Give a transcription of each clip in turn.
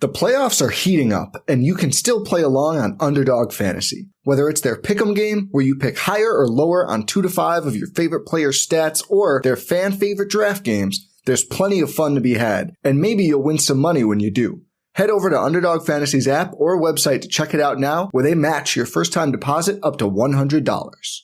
The playoffs are heating up, and you can still play along on Underdog Fantasy. Whether it's their pick'em game, where you pick higher or lower on 2 to 5 of your favorite players' stats, or their fan-favorite draft games, there's plenty of fun to be had, and maybe you'll win some money when you do. Head over to Underdog Fantasy's app or website to check it out now, where they match your first-time deposit up to $100.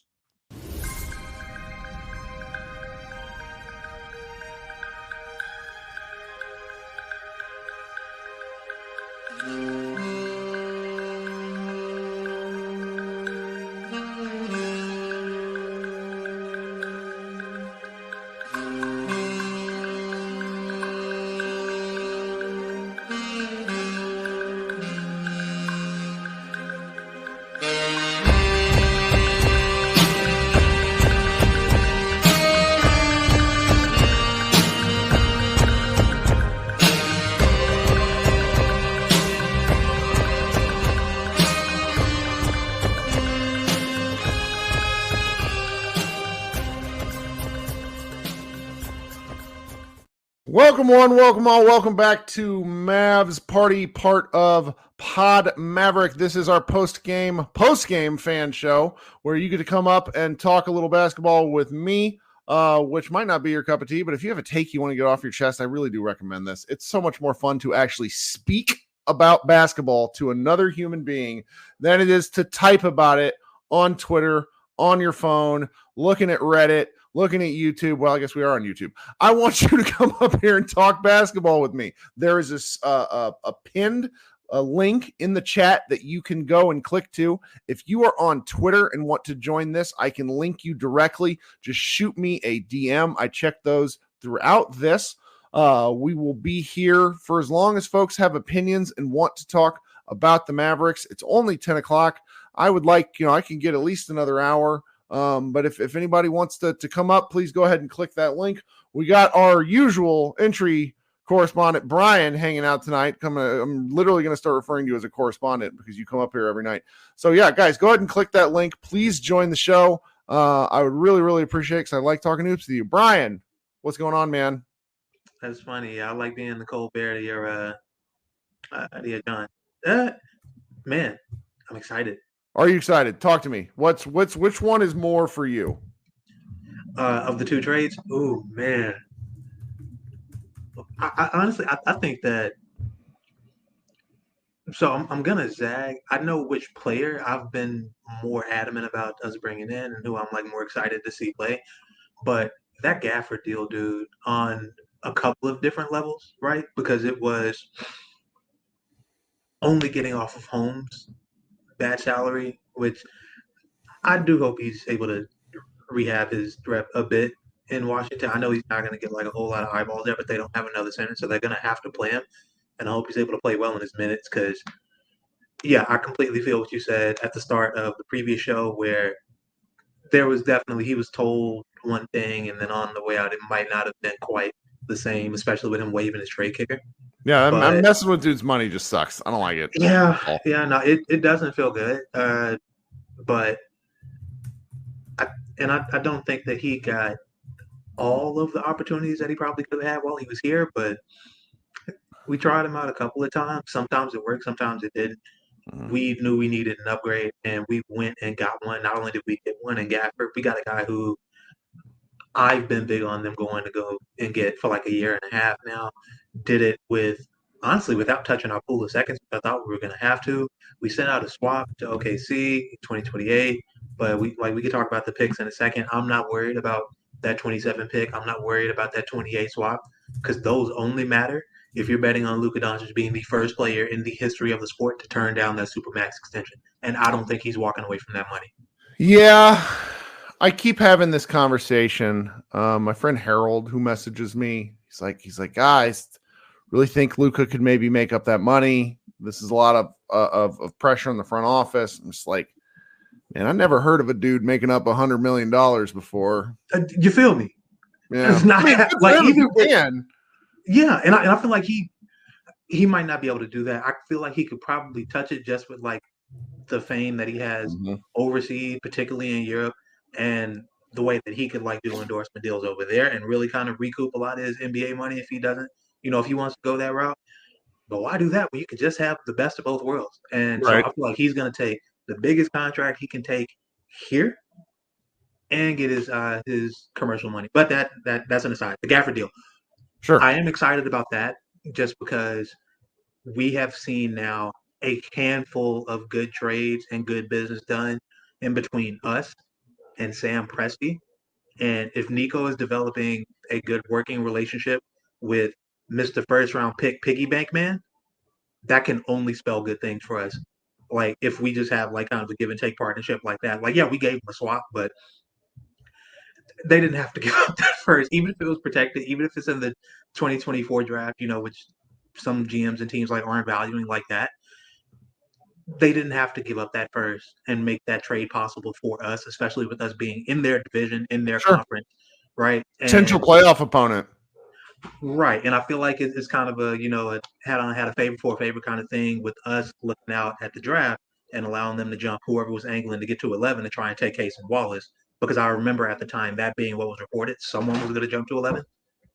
Welcome one, welcome all, welcome back to Mavs Party, part of Pod Maverick. This is our post-game fan show where you get to come up and talk a little basketball with me, which might not be your cup of tea, but if you have a take you want to get off your chest, I really do recommend this. It's so much more fun to actually speak about basketball to another human being than it is to type about it on Twitter, on your phone, looking at Reddit, looking at YouTube. Well, I guess we are on YouTube. I want you to come up here and talk basketball with me. There is this a pinned link in the chat that you can go and click to. If you are on Twitter and want to join this, I can link you directly. Just shoot me a DM. I check those throughout this. We will be here for as long as folks have opinions and want to talk about the Mavericks. It's only 10 o'clock. I would like, I can get at least another hour. But if anybody wants to come up, please go ahead and click that link. We got our usual entry correspondent, Brian, hanging out tonight. I'm literally going to start referring to you as a correspondent because you come up here every night. So yeah, guys, go ahead and click that link. Please join the show. I would really, really appreciate it because I like talking hoops with you. Brian, what's going on, man? That's funny. I like being the cold bear to your John. Man, I'm excited. Are you excited? Talk to me. Which one is more for you? Of the two trades? Oh, man. I honestly think that – so I'm going to zag. I know which player I've been more adamant about us bringing in and who I'm more excited to see play. But that Gafford deal, dude, on a couple of different levels, right? Because it was only getting off of Holmes' bad salary, which I do hope he's able to rehab his rep a bit in Washington. I know he's not going to get a whole lot of eyeballs there, but they don't have another center, so they're going to have to play him. And I hope he's able to play well in his minutes because, yeah, I completely feel what you said at the start of the previous show where there was definitely he was told one thing, and then on the way out, it might not have been quite the same, especially with him waiving his trade kicker. Yeah, I'm messing with dude's money just sucks. I don't like it. Yeah, no, it doesn't feel good. But I don't think that he got all of the opportunities that he probably could have had while he was here. But we tried him out a couple of times. Sometimes it worked, sometimes it didn't. Mm-hmm. We knew we needed an upgrade, and we went and got one. Not only did we get one in Gafford, we got a guy who I've been big on them going to go and get for a year and a half now. Did it honestly without touching our pool of seconds. I thought we were going to have to. We sent out a swap to OKC 2028, but we could talk about the picks in a second. I'm not worried about that 27 pick. I'm not worried about that 28 swap because those only matter if you're betting on Luka Doncic being the first player in the history of the sport to turn down that Supermax extension. And I don't think he's walking away from that money. Yeah. I keep having this conversation. My friend Harold, who messages me, he's like, guys, really think Luka could maybe make up that money. This is a lot of pressure on the front office. I'm just like, man, I never heard of a dude making up $100 million before. You feel me? Yeah, it's not even can. Yeah, and I feel like he might not be able to do that. I feel like he could probably touch it just with the fame that he has overseas, particularly in Europe. And the way that he could do endorsement deals over there and really kind of recoup a lot of his NBA money if he doesn't, if he wants to go that route. But why do that when you could just have the best of both worlds? And so Right. I feel like he's going to take the biggest contract he can take here and get his commercial money. But that's an aside. The Gafford deal. Sure. I am excited about that just because we have seen now a handful of good trades and good business done in between us and Sam Presti. And if Nico is developing a good working relationship with Mr. First Round Pick Piggy Bank Man, that can only spell good things for us. Like if we just have like kind of a give and take partnership like that. Like, yeah, we gave him a swap, but they didn't have to give up that first, even if it was protected, even if it's in the 2024 draft, which some GMs and teams like aren't valuing like that. They didn't have to give up that first and make that trade possible for us, especially with us being in their division, in their conference, right? Potential And playoff opponent. right. And I feel like it's kind of a, a had a favor for a favor kind of thing with us looking out at the draft and allowing them to jump whoever was angling to get to 11 to try and take Case and Wallace. Because I remember at the time that being what was reported, someone was going to jump to 11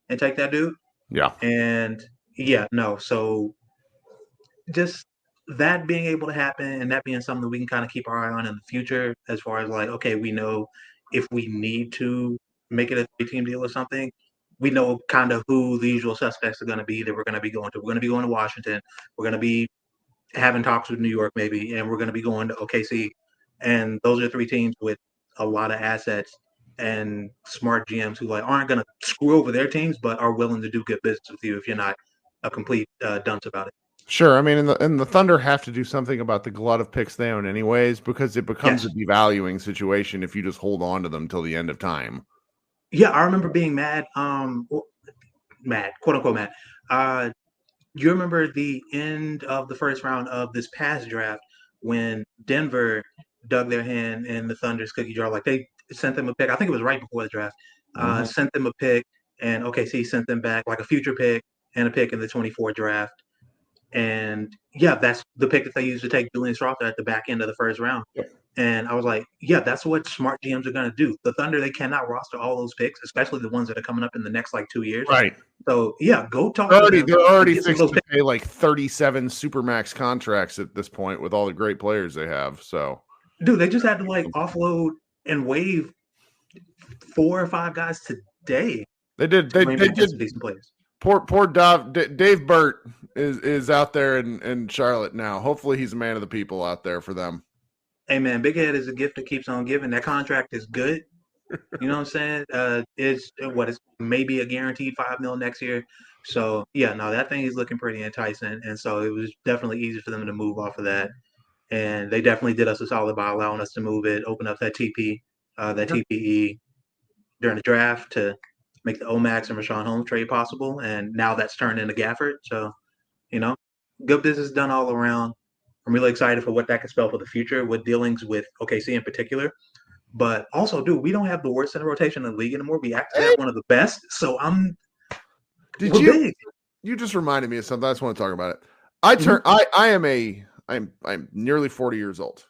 and take that dude. Yeah. And yeah, no. So just that being able to happen and that being something that we can kind of keep our eye on in the future as far as like, okay, we know if we need to make it a 3-team deal or something, we know kind of who the usual suspects are going to be that we're going to be going to. We're going to be going to Washington. We're going to be having talks with New York maybe, and we're going to be going to OKC. And those are 3 teams with a lot of assets and smart GMs who like aren't going to screw over their teams, but are willing to do good business with you if you're not a complete dunce about it. Sure. I mean, and the Thunder have to do something about the glut of picks they own anyways, because it becomes a devaluing situation if you just hold on to them till the end of time. Yeah, I remember being mad, mad, quote unquote mad. You remember the end of the first round of this past draft when Denver dug their hand in the Thunder's cookie jar? Like they sent them a pick. I think it was right before the draft. Sent them a pick, and OKC sent them back like a future pick and a pick in the 24 draft. And yeah, that's the pick that they used to take Julian Strawther at the back end of the first round. Yep. And I was like, yeah, that's what smart GMs are going to do. The Thunder, they cannot roster all those picks, especially the ones that are coming up in the next like 2 years. Right. So yeah, go talk They're to them. already fixed to pay like 37 supermax contracts at this point with all the great players they have. So, dude, they just had to like offload and waive 4 or 5 guys today. They did. They did. Decent players. Poor Dave Burt is out there in Charlotte now. Hopefully, he's a man of the people out there for them. Hey man, Big Head is a gift that keeps on giving. That contract is good. You know what I'm saying? It's maybe a guaranteed $5 million next year. So yeah, no, that thing is looking pretty enticing, and so it was definitely easy for them to move off of that. And they definitely did us a solid by allowing us to move it, open up that TPE during the draft to make the Omax and Rashawn Holmes trade possible. And now that's turned into Gafford. So, good business done all around. I'm really excited for what that could spell for the future with dealings with OKC in particular. But also, dude, we don't have the worst center rotation in the league anymore. We actually have one of the best. So You just reminded me of something. I just want to talk about it. I'm nearly 40 years old.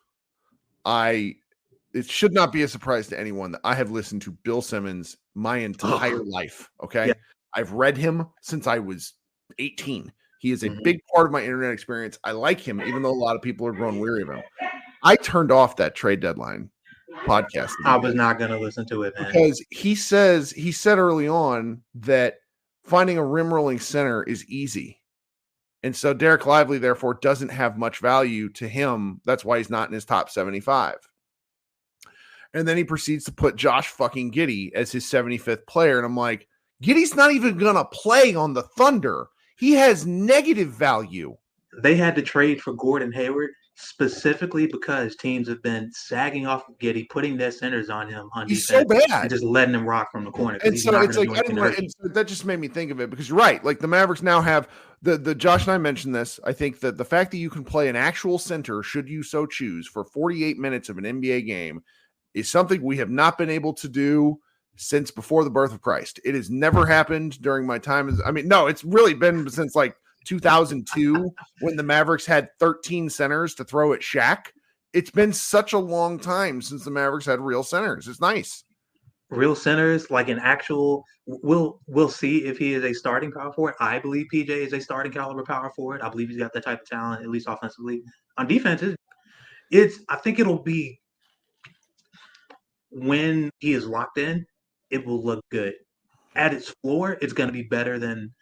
It should not be a surprise to anyone that I have listened to Bill Simmons my entire life. Okay. Yeah. I've read him since I was 18. He is a big part of my internet experience. I like him, even though a lot of people are growing weary of him. I turned off that trade deadline podcast. I was not going to listen to it, man. Because he said early on that finding a rim rolling center is easy. And so Derek Lively, therefore, doesn't have much value to him. That's why he's not in his top 75. And then he proceeds to put Josh fucking Giddey as his 75th player. And I'm like, Giddey's not even going to play on the Thunder. He has negative value. They had to trade for Gordon Hayward specifically because teams have been sagging off of Giddey, putting their centers on him on he's defense, so bad, and just letting him rock from the corner. And so it's like and so that just made me think of it because you're right. Like the Mavericks now have the Josh and I mentioned this. I think that the fact that you can play an actual center, should you so choose, for 48 minutes of an NBA game is something we have not been able to do since before the birth of Christ. It has never happened during my time. It's really been since like 2002 when the Mavericks had 13 centers to throw at Shaq. It's been such a long time since the Mavericks had real centers. It's nice. real centers, like an actual. We'll see if he is a starting power forward. I believe PJ is a starting caliber power forward. I believe he's got that type of talent, at least offensively. On defense, it's I think it'll be when he is locked in, it will look good. At its floor, it's going to be better than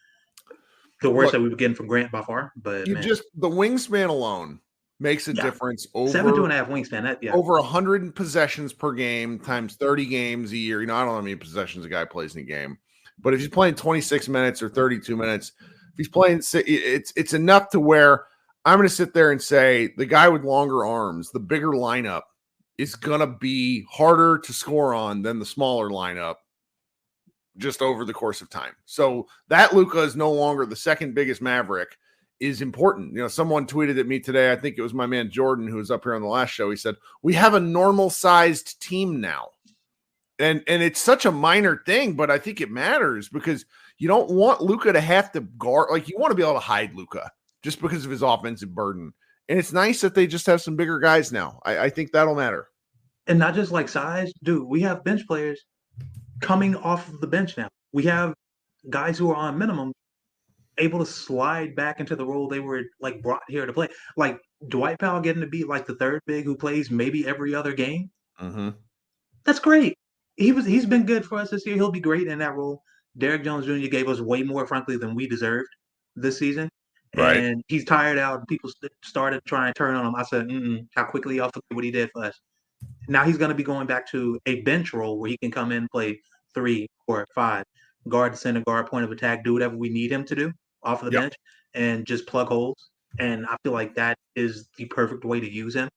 the worst that we were getting from Grant by far. But the wingspan alone makes a difference over 7.5 wingspan. Over 100 possessions per game times 30 games a year. I don't know how many possessions a guy plays in a game, but if he's playing 26 minutes or 32 minutes, if he's playing, it's enough to where I'm going to sit there and say the guy with longer arms, the bigger lineup, is going to be harder to score on than the smaller lineup just over the course of time. So that Luka is no longer the second biggest Maverick is important. Someone tweeted at me today, I think it was my man Jordan, who was up here on the last show. He said, we have a normal sized team now. And it's such a minor thing, but I think it matters because you don't want Luka to have to guard. Like, you want to be able to hide Luka just because of his offensive burden. And it's nice that they just have some bigger guys now. I think that'll matter. And not just like size, dude, we have bench players coming off of the bench now. We have guys who are on minimum able to slide back into the role they were like brought here to play. Like Dwight Powell getting to be like the third big who plays maybe every other game. Mm-hmm. That's great. He's been good for us this year. He'll be great in that role. Derek Jones Jr. gave us way more, frankly, than we deserved this season. Right. And he's tired out. And people started trying to turn on him. I said, how quickly y'all forget what he did for us. Now he's going to be going back to a bench role where he can come in, play 3, 4, 5, guard the center, guard point of attack, do whatever we need him to do off of the bench, and just plug holes. And I feel like that is the perfect way to use him.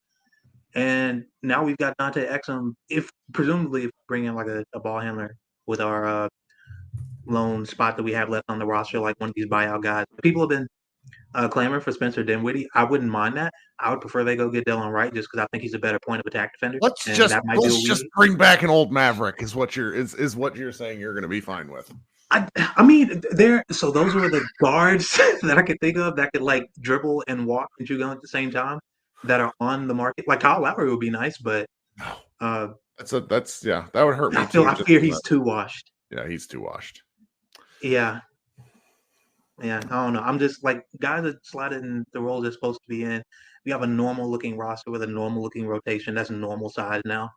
And now we've got Dante Exum. Presumably if we bring in like a ball handler with our lone spot that we have left on the roster, like one of these buyout guys. People have been clamoring for Spencer Dinwiddie. I wouldn't mind that. I would prefer they go get Dylan Wright just because I think he's a better point of attack defender. Let's just bring back an old Maverick is what you're saying you're going to be fine with. I mean, those were the guards that I could think of that could like dribble and walk and chew gum at the same time that are on the market. Like Kyle Lowry would be nice, but that would hurt me. I fear he's too washed. Yeah, he's too washed. Yeah. Yeah, I don't know. I'm just like guys that slotted in the roles they're supposed to be in. We have a normal looking roster with a normal looking rotation. That's normal size now.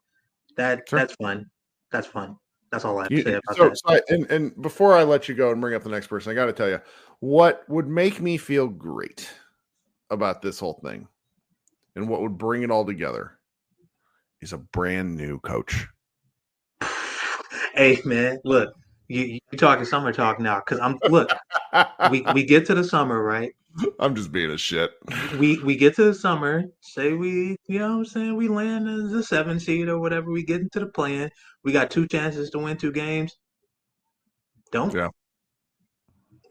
That's fun. That's fun. That's all I have to say about that. And before I let you go and bring up the next person, I got to tell you what would make me feel great about this whole thing and what would bring it all together is a brand new coach. Hey man, look. You talking summer talk now? Because we get to the summer, right? I'm just being a shit. We get to the summer. Say we land as a 7 seed or whatever. We get into the play-in. We got 2 chances to win 2 games.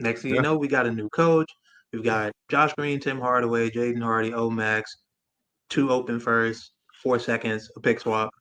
Next thing you know, we got a new coach. We've got Josh Green, Tim Hardaway, Jaden Hardy, Omax, 2 open firsts, 4 seconds, a pick swap.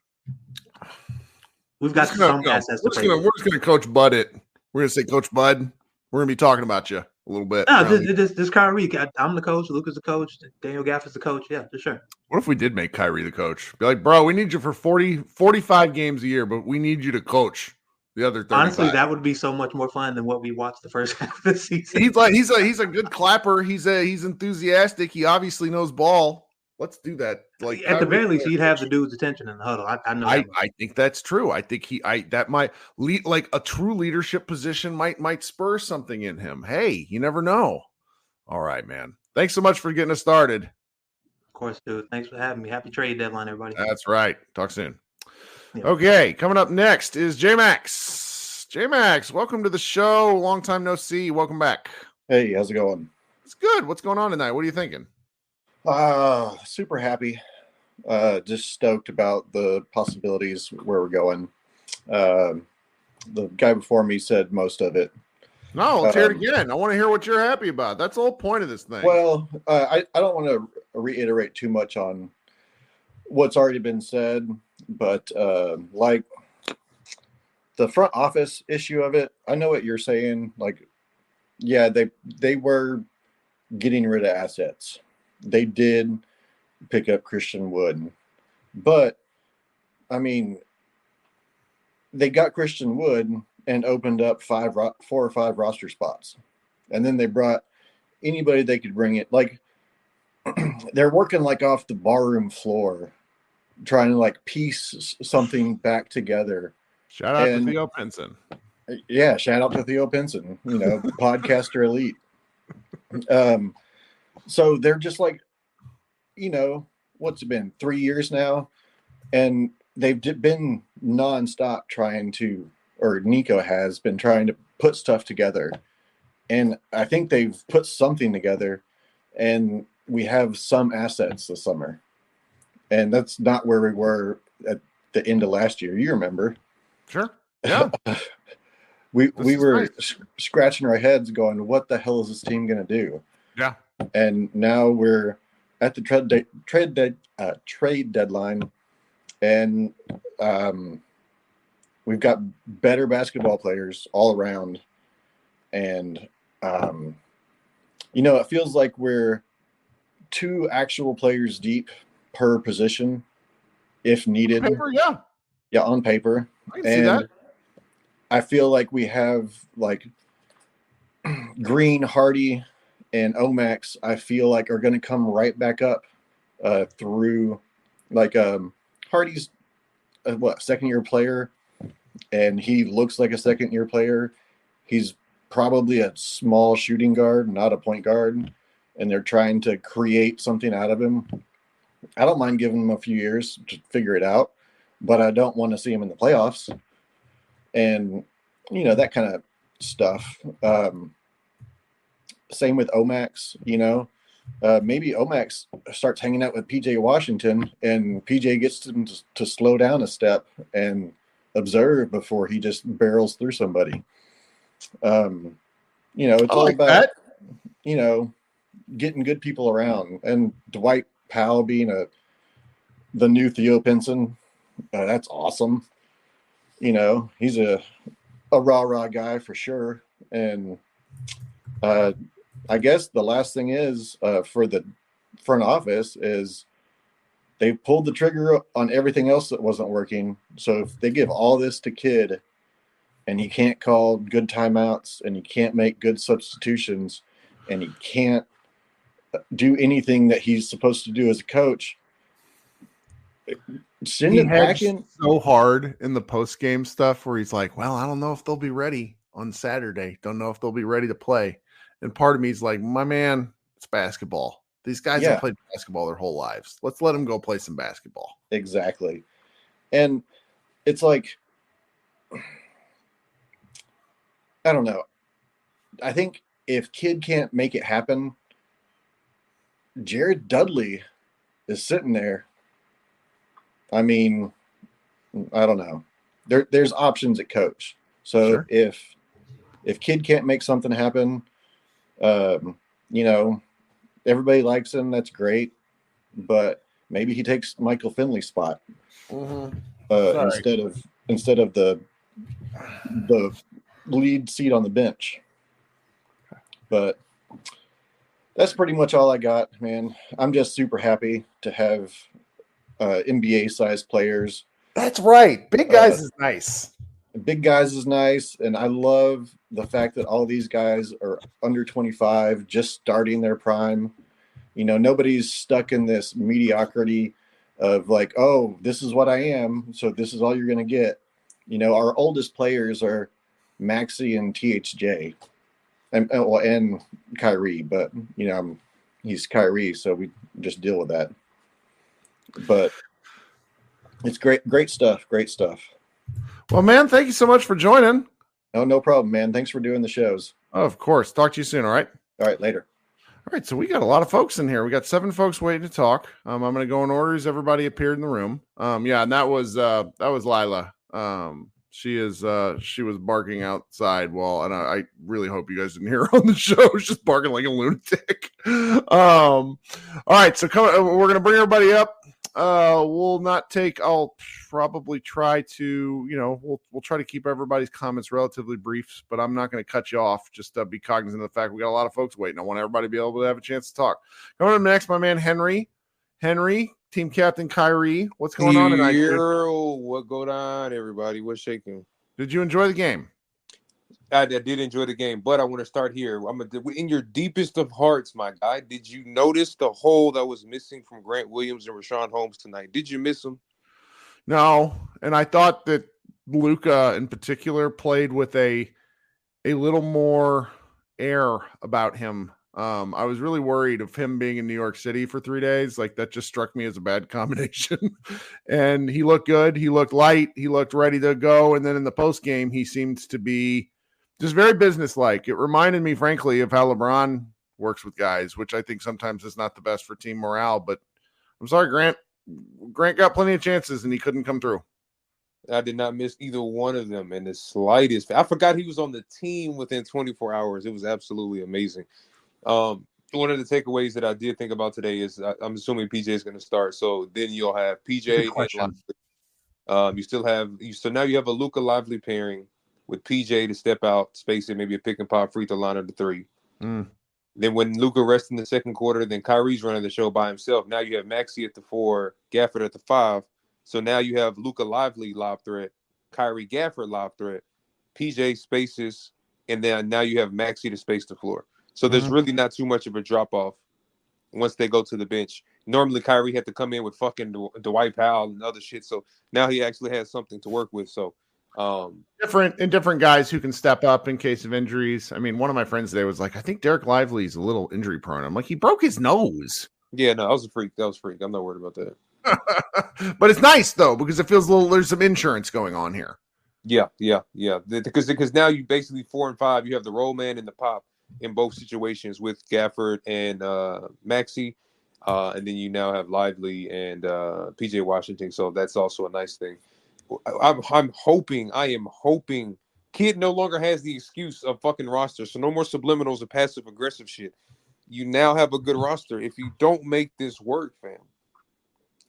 We've got some assets. We're just gonna Coach Bud it. We're gonna say Coach Bud. We're gonna be talking about you a little bit. No, this Kyrie. I'm the coach. Luka's the coach. Daniel Gafford's the coach. Yeah, for sure. What if we did make Kyrie the coach? Be like, bro, we need you for 45 games a year, but we need you to coach the other 35. Honestly, that would be so much more fun than what we watched the first half of the season. He's a good clapper. He's enthusiastic. He obviously knows ball. Let's do that. Like at the very least, he'd have the dude's attention in the huddle. I know. I think that's true. I think that might lead, like a true leadership position might spur something in him. Hey, you never know. All right, man. Thanks so much for getting us started. Of course, dude. Thanks for having me. Happy trade deadline, everybody. That's right. Talk soon. Yeah. Okay, coming up next is J-Max. J-Max, welcome to the show. Long time no see. Welcome back. Hey, how's it going? It's good. What's going on tonight? What are you thinking? Super happy. Just stoked about the possibilities where we're going. The guy before me said most of it. No, let's hear it again. I want to hear what you're happy about. That's the whole point of this thing. Well, I don't want to reiterate too much on what's already been said, but like the front office issue of it, I know what you're saying. Like, yeah, they were getting rid of assets. They did pick up Christian Wood, but I mean, they got Christian Wood and opened up 4 or 5 roster spots. And then they brought anybody they could bring it. Like, they're working like off the barroom floor, trying to like piece something back together. Shout out to Theo Pinson. Yeah, shout out to Theo Pinson, podcaster elite. So they're just like, what's it been, 3 years now? And they've been nonstop trying to, or Nico has been trying to put stuff together. And I think they've put something together, and we have some assets this summer. And that's not where we were at the end of last year. You remember? Sure. Yeah. we were scratching our heads going, what the hell is this team going to do? Yeah. And now we're at the trade deadline, and we've got better basketball players all around. And, it feels like we're 2 actual players deep per position if needed. On paper, yeah. Yeah, on paper. I can see that. I feel like we have like Green, Hardy, and Omax, I feel like are going to come right back up through like Hardy's second-year player, and he looks like a second-year player. He's probably a small shooting guard, not a point guard, and they're trying to create something out of him. I don't mind giving him a few years to figure it out, but I don't want to see him in the playoffs. And, that kind of stuff. Same with Omax, maybe Omax starts hanging out with PJ Washington, and PJ gets him to slow down a step and observe before he just barrels through somebody. It's all about, getting good people around, and Dwight Powell being the new Theo Pinson. That's awesome. He's a rah-rah guy for sure. And I guess the last thing is for the front office is they've pulled the trigger on everything else that wasn't working. So if they give all this to Kidd, and he can't call good timeouts, and he can't make good substitutions, and he can't do anything that he's supposed to do as a coach, send him back in. So hard in the post-game stuff where he's like, well, I don't know if they'll be ready on Saturday. Don't know if they'll be ready to play. And part of me is like, my man, it's basketball. These guys have played basketball their whole lives. Let's let them go play some basketball. Exactly. And it's like, I don't know. I think if Kidd can't make it happen, Jared Dudley is sitting there. I mean, I don't know. There's options at coach. So sure. if Kidd can't make something happen, everybody likes him. That's great. But maybe he takes Michael Finley's spot instead of the lead seat on the bench. But that's pretty much all I got, man. I'm just super happy to have NBA-sized players. That's right. Big guys is nice. Big guys is nice, and I love the fact that all these guys are under 25, just starting their prime. Nobody's stuck in this mediocrity of like, oh, this is what I am, so this is all you're going to get. Our oldest players are Maxey and THJ, and Kyrie, but he's Kyrie, so we just deal with that. But it's great stuff. Well, man, thank you so much for joining. Oh, no problem, man. Thanks for doing the shows. Oh, of course. Talk to you soon. All right. All right. Later. All right. So we got a lot of folks in here. We got 7 folks waiting to talk. I'm going to go in order as everybody appeared in the room. And that was Lila. She was barking outside. And I really hope you guys didn't hear her on the show. She's just barking like a lunatic. All right. So we're going to bring everybody up. I'll probably try to, we'll try to keep everybody's comments relatively brief, but I'm not going to cut you off. Just be cognizant of the fact we got a lot of folks waiting. I want everybody to be able to have a chance to talk. Coming up next, my man, Henry, team captain Kyrie. What's going on tonight? What going on, everybody? What's shaking? Did you enjoy the game? I did enjoy the game, but I want to start here. In your deepest of hearts, my guy, did you notice the hole that was missing from Grant Williams and Rashawn Holmes tonight? Did you miss him? No, and I thought that Luka in particular played with a little more air about him. I was really worried of him being in New York City for 3 days. Like, that just struck me as a bad combination. And he looked good. He looked light. He looked ready to go. And then in the post game, he seems to be just very businesslike. It reminded me, frankly, of how LeBron works with guys, which I think sometimes is not the best for team morale. But I'm sorry, Grant. Grant got plenty of chances and he couldn't come through. I did not miss either one of them in the slightest. I forgot he was on the team within 24 hours. It was absolutely amazing. One of the takeaways that I did think about today is I'm assuming PJ is going to start. So then you'll have PJ and Lively. So now you have a Luka Lively pairing with PJ to step out, space it, maybe a pick and pop free throw line of the three. Then when Luka rests in the second quarter, then Kyrie's running the show by himself. Now you have Maxey at the 4, Gafford at the 5. So now you have Luka Lively lob threat, Kyrie Gafford lob threat, PJ spaces, and then now you have Maxey to space the floor. So there's really not too much of a drop-off once they go to the bench. Normally, Kyrie had to come in with fucking Dwight Powell and other shit. So now he actually has something to work with. So different guys who can step up in case of injuries. I mean, one of my friends today was like, I think Derek Lively's a little injury prone. I'm like, he broke his nose. Yeah, no, that was a freak. I'm not worried about that. But it's nice, though, because it feels there's some insurance going on here. Yeah. Because now you basically 4 and 5, you have the roll man and the pop in both situations with Gafford and Maxey. And then you now have Lively and PJ Washington. So that's also a nice thing. I am hoping Kid no longer has the excuse of fucking roster. So no more subliminals or passive aggressive shit. You now have a good roster. If you don't make this work, fam.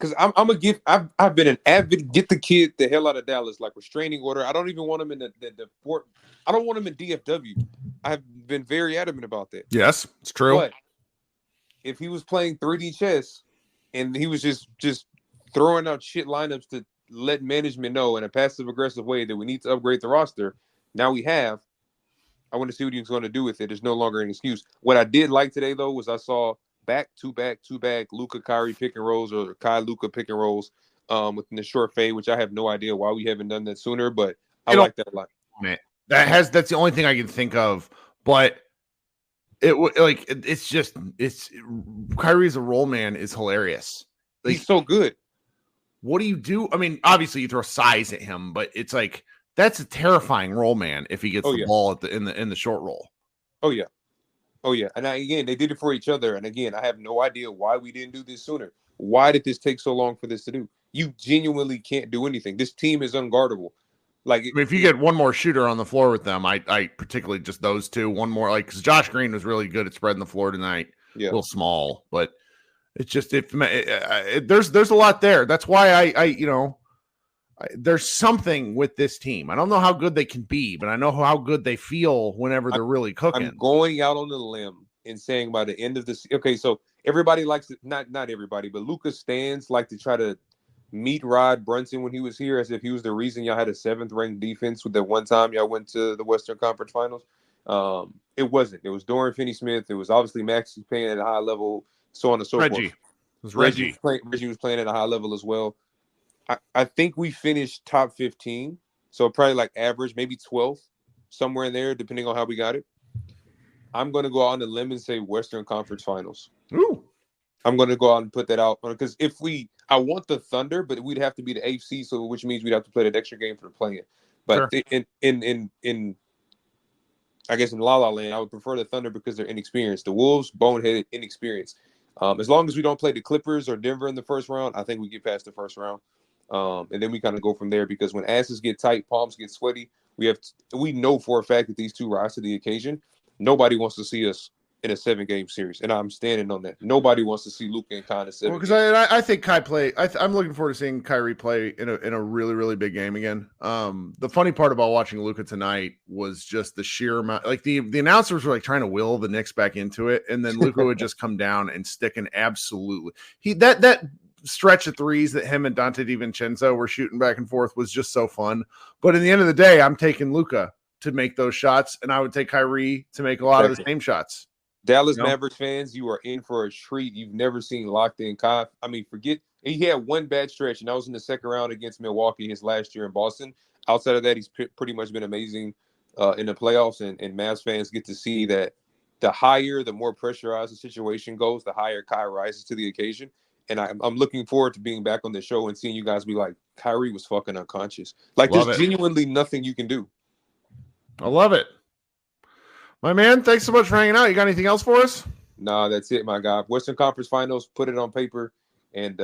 Because I've been an avid get the kid the hell out of Dallas, like restraining order. I don't even want him in the port. I don't want him in DFW. I've been very adamant about that. Yes, it's true. But if he was playing 3D chess and he was just throwing out shit lineups to let management know in a passive aggressive way that we need to upgrade the roster, now we have. I want to see what he's going to do with it. There's no longer an excuse. What I did like today though was I saw back Luka Kyrie pick and rolls or Kai Luka pick and rolls within the short fade, which I have no idea why we haven't done that sooner, but I like that a lot. Man, that's the only thing I can think of, but it's Kyrie's a roll man is hilarious. Like, he's so good. What do you do? I mean, obviously you throw size at him, but it's like that's a terrifying roll man if he gets the ball in the short roll. Oh yeah. And again, they did it for each other. And again, I have no idea why we didn't do this sooner. Why did this take so long for this to do? You genuinely can't do anything. This team is unguardable. Like, I mean, if you get one more shooter on the floor with them, I particularly just those two, one more, like, because Josh Green was really good at spreading the floor tonight. Yeah. A little small, but it's just there's a lot there. That's why there's something with this team. I don't know how good they can be, but I know how good they feel whenever they're really cooking. I'm going out on the limb and saying by the end of this, okay, so everybody likes it, not everybody, but Lucas stands like to try to meet Rod Brunson when he was here as if he was the reason y'all had a 7th ranked defense with that one time y'all went to the Western Conference Finals. It wasn't. It was Dorian Finney-Smith. It was obviously Maxey playing at a high level, so on and so forth. It was Reggie. Reggie was playing at a high level as well. I think we finished top 15, so probably like average, maybe 12th, somewhere in there, depending on how we got it. I'm going to go out on the limb and say Western Conference Finals. Ooh. I'm going to go out and put that out because I want the Thunder, but we'd have to be the AFC, so which means we'd have to play that extra game for the play-in. But sure. in I guess in La La Land, I would prefer the Thunder because they're inexperienced. The Wolves, boneheaded, inexperienced. As long as we don't play the Clippers or Denver in the first round, I think we get past the first round. And then we kind of go from there because when asses get tight, palms get sweaty, we know for a fact that these two rise to the occasion. Nobody wants to see us in a 7-game series, and I'm standing on that. Nobody wants to see Luka in kind of 7. Well, because I think Kai play. I'm looking forward to seeing Kyrie play in a really, really big game again. The funny part about watching Luka tonight was just the sheer amount. Like the announcers were like trying to will the Knicks back into it, and then Luka would just come down and stick an absolutely that stretch of threes that him and Dante DiVincenzo were shooting back and forth was just so fun. But in the end of the day, I'm taking Luka to make those shots, and I would take Kyrie to make a lot of the same shots. Dallas Mavericks fans, you are in for a treat. You've never seen locked in Kai. I mean, he had one bad stretch, and that was in the second round against Milwaukee his last year in Boston. Outside of that, he's pretty much been amazing in the playoffs, and Mavs fans get to see that the higher, the more pressurized the situation goes, the higher Kai rises to the occasion. And I'm looking forward to being back on the show and seeing you guys be like, Kyrie was fucking unconscious. Like, there's genuinely nothing you can do. I love it. My man, thanks so much for hanging out. You got anything else for us? Nah, that's it, my guy. Western Conference Finals, put it on paper, and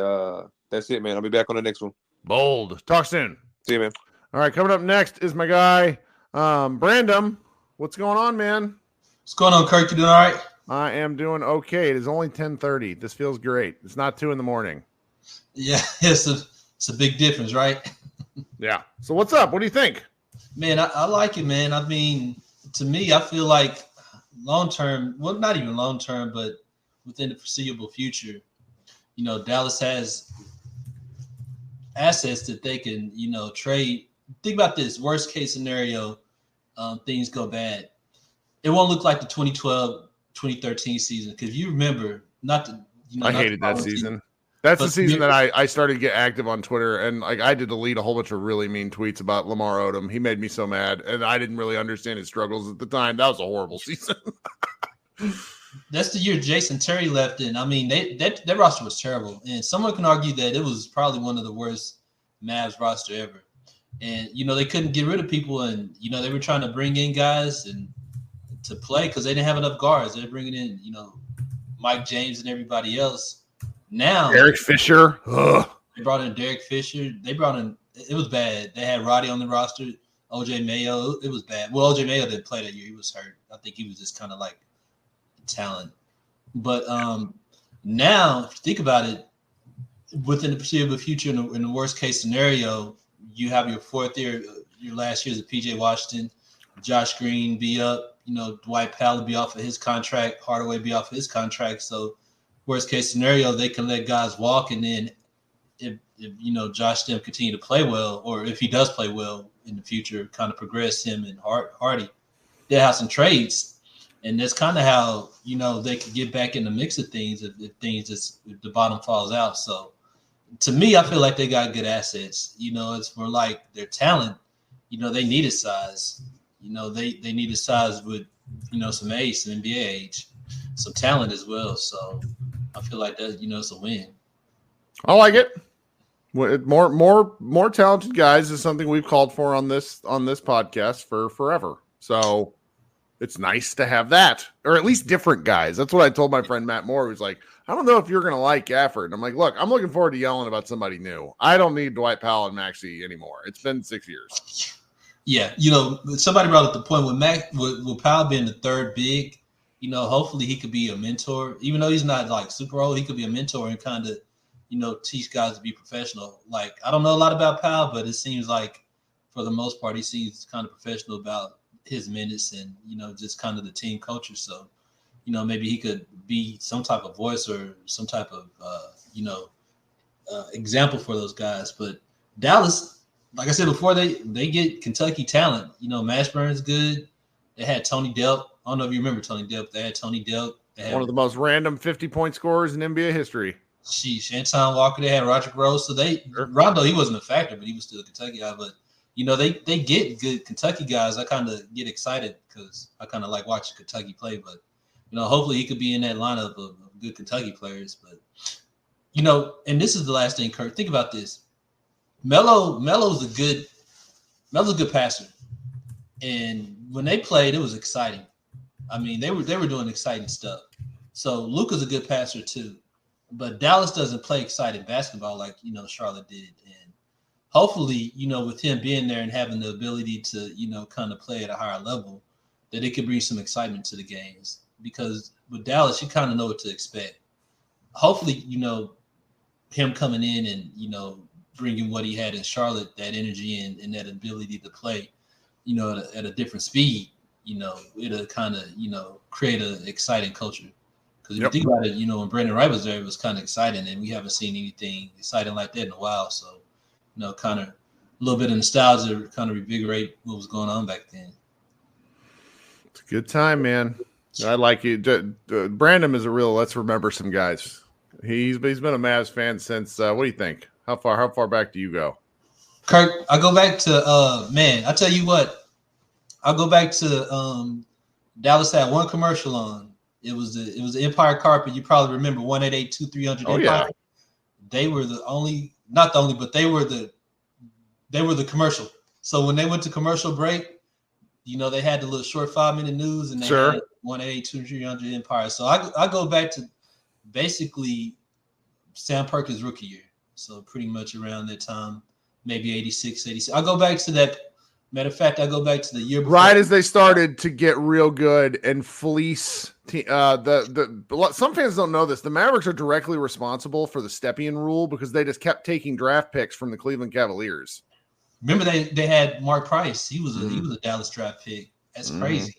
that's it, man. I'll be back on the next one. Bold. Talk soon. See you, man. All right, coming up next is my guy, Brandon. What's going on, man? What's going on, Kirk? You doing all right? I am doing okay. It is only 10:30. This feels great. It's not 2 a.m. Yeah, it's a big difference, right? Yeah. So what's up? What do you think? Man, I like it, man. I mean, to me, I feel like long-term, well, not even long-term, but within the foreseeable future, Dallas has assets that they can, trade. Think about this. Worst case scenario, things go bad. It won't look like the 2012-2013 season, because you remember, I hated that season. That's the season that I started to get active on Twitter, and like I did delete a whole bunch of really mean tweets about Lamar Odom. He made me so mad, and I didn't really understand his struggles at the time. That was a horrible season. That's the year Jason Terry left in. I mean, that roster was terrible, and someone can argue that it was probably one of the worst Mavs roster ever. And they couldn't get rid of people, and they were trying to bring in guys and to play because they didn't have enough guards. They're bringing in Mike James and everybody else. Now Derek Fisher. Ugh. They brought in Derek Fisher. It was bad. They had Roddy on the roster, OJ Mayo. It was bad. Well, OJ Mayo didn't play that year. He was hurt. I think he was just kind of like talent. But now, if you think about it, within the foreseeable future, in the worst case scenario, you have your fourth year, your last year as a PJ Washington, Josh Green be up, Dwight Powell be off of his contract, Hardaway be off of his contract. So worst case scenario, they can let guys walk, and then if Josh them continue to play well, or if he does play well in the future, kind of progress him and Hardy, they'll have some trades. And that's kind of how, they could get back in the mix of things if the bottom falls out. So to me, I feel like they got good assets. It's for like their talent, they needed size. They needed size with, some age, some NBA age, some talent as well. So I feel like that, it's a win. I like it. More talented guys is something we've called for on this podcast for forever. So it's nice to have that, or at least different guys. That's what I told my friend Matt Moore. He was like, I don't know if you're going to like Gafford. And I'm like, look, I'm looking forward to yelling about somebody new. I don't need Dwight Powell and Maxey anymore. It's been 6 years. Yeah. Somebody brought up the point with Powell being the third big, hopefully he could be a mentor, even though he's not like super old. He could be a mentor and kind of, teach guys to be professional. Like, I don't know a lot about Powell, but it seems like for the most part, he seems kind of professional about his minutes and, just kind of the team culture. So, maybe he could be some type of voice or some type of, example for those guys. But Dallas, like I said before, they get Kentucky talent. Mashburn's good. They had Tony Delp. I don't know if you remember Tony Delp. They had Tony Delp. One of the most random 50-point scorers in NBA history. Anton Walker. They had Roger Rose. So Rondo, he wasn't a factor, but he was still a Kentucky guy. But they get good Kentucky guys. I kind of get excited because I kind of like watching Kentucky play. But hopefully he could be in that lineup of good Kentucky players. But and this is the last thing, Kirk. Think about this. Melo's a good passer, and when they played, it was exciting. I mean, they were doing exciting stuff. So Luka's a good passer too, but Dallas doesn't play exciting basketball like Charlotte did, and hopefully with him being there and having the ability to kind of play at a higher level, that it could bring some excitement to the games. Because with Dallas, you kind of know what to expect. Hopefully, him coming in and bringing what he had in Charlotte, that energy and that ability to play, at a different speed, it'll kind of, create an exciting culture Because if you think about it, when Brandon Wright was there, it was kind of exciting, and we haven't seen anything exciting like that in a while. So, kind of a little bit of nostalgia to kind of revigorate what was going on back then. It's a good time, man. I like it. Brandon is a real. Let's remember some guys. He's been a Mavs fan since. What do you think? How far back do you go? Kirk, I go back to I tell you what, I'll go back to Dallas had one commercial on. It was the Empire Carpet. You probably remember 1-882-300 Empire. Yeah. They were not the only, but they were the commercial. So when they went to commercial break, they had the little short 5-minute news, and they had 1-882-300 Empire. So I go back to basically Sam Perkins' rookie year. So pretty much around that time, maybe 86, 87. I go back to that. Matter of fact, I go back to the year before. Right as they started to get real good and fleece. Some fans don't know this. The Mavericks are directly responsible for the Stepien rule because they just kept taking draft picks from the Cleveland Cavaliers. Remember they had Mark Price. He was a Dallas draft pick. That's crazy.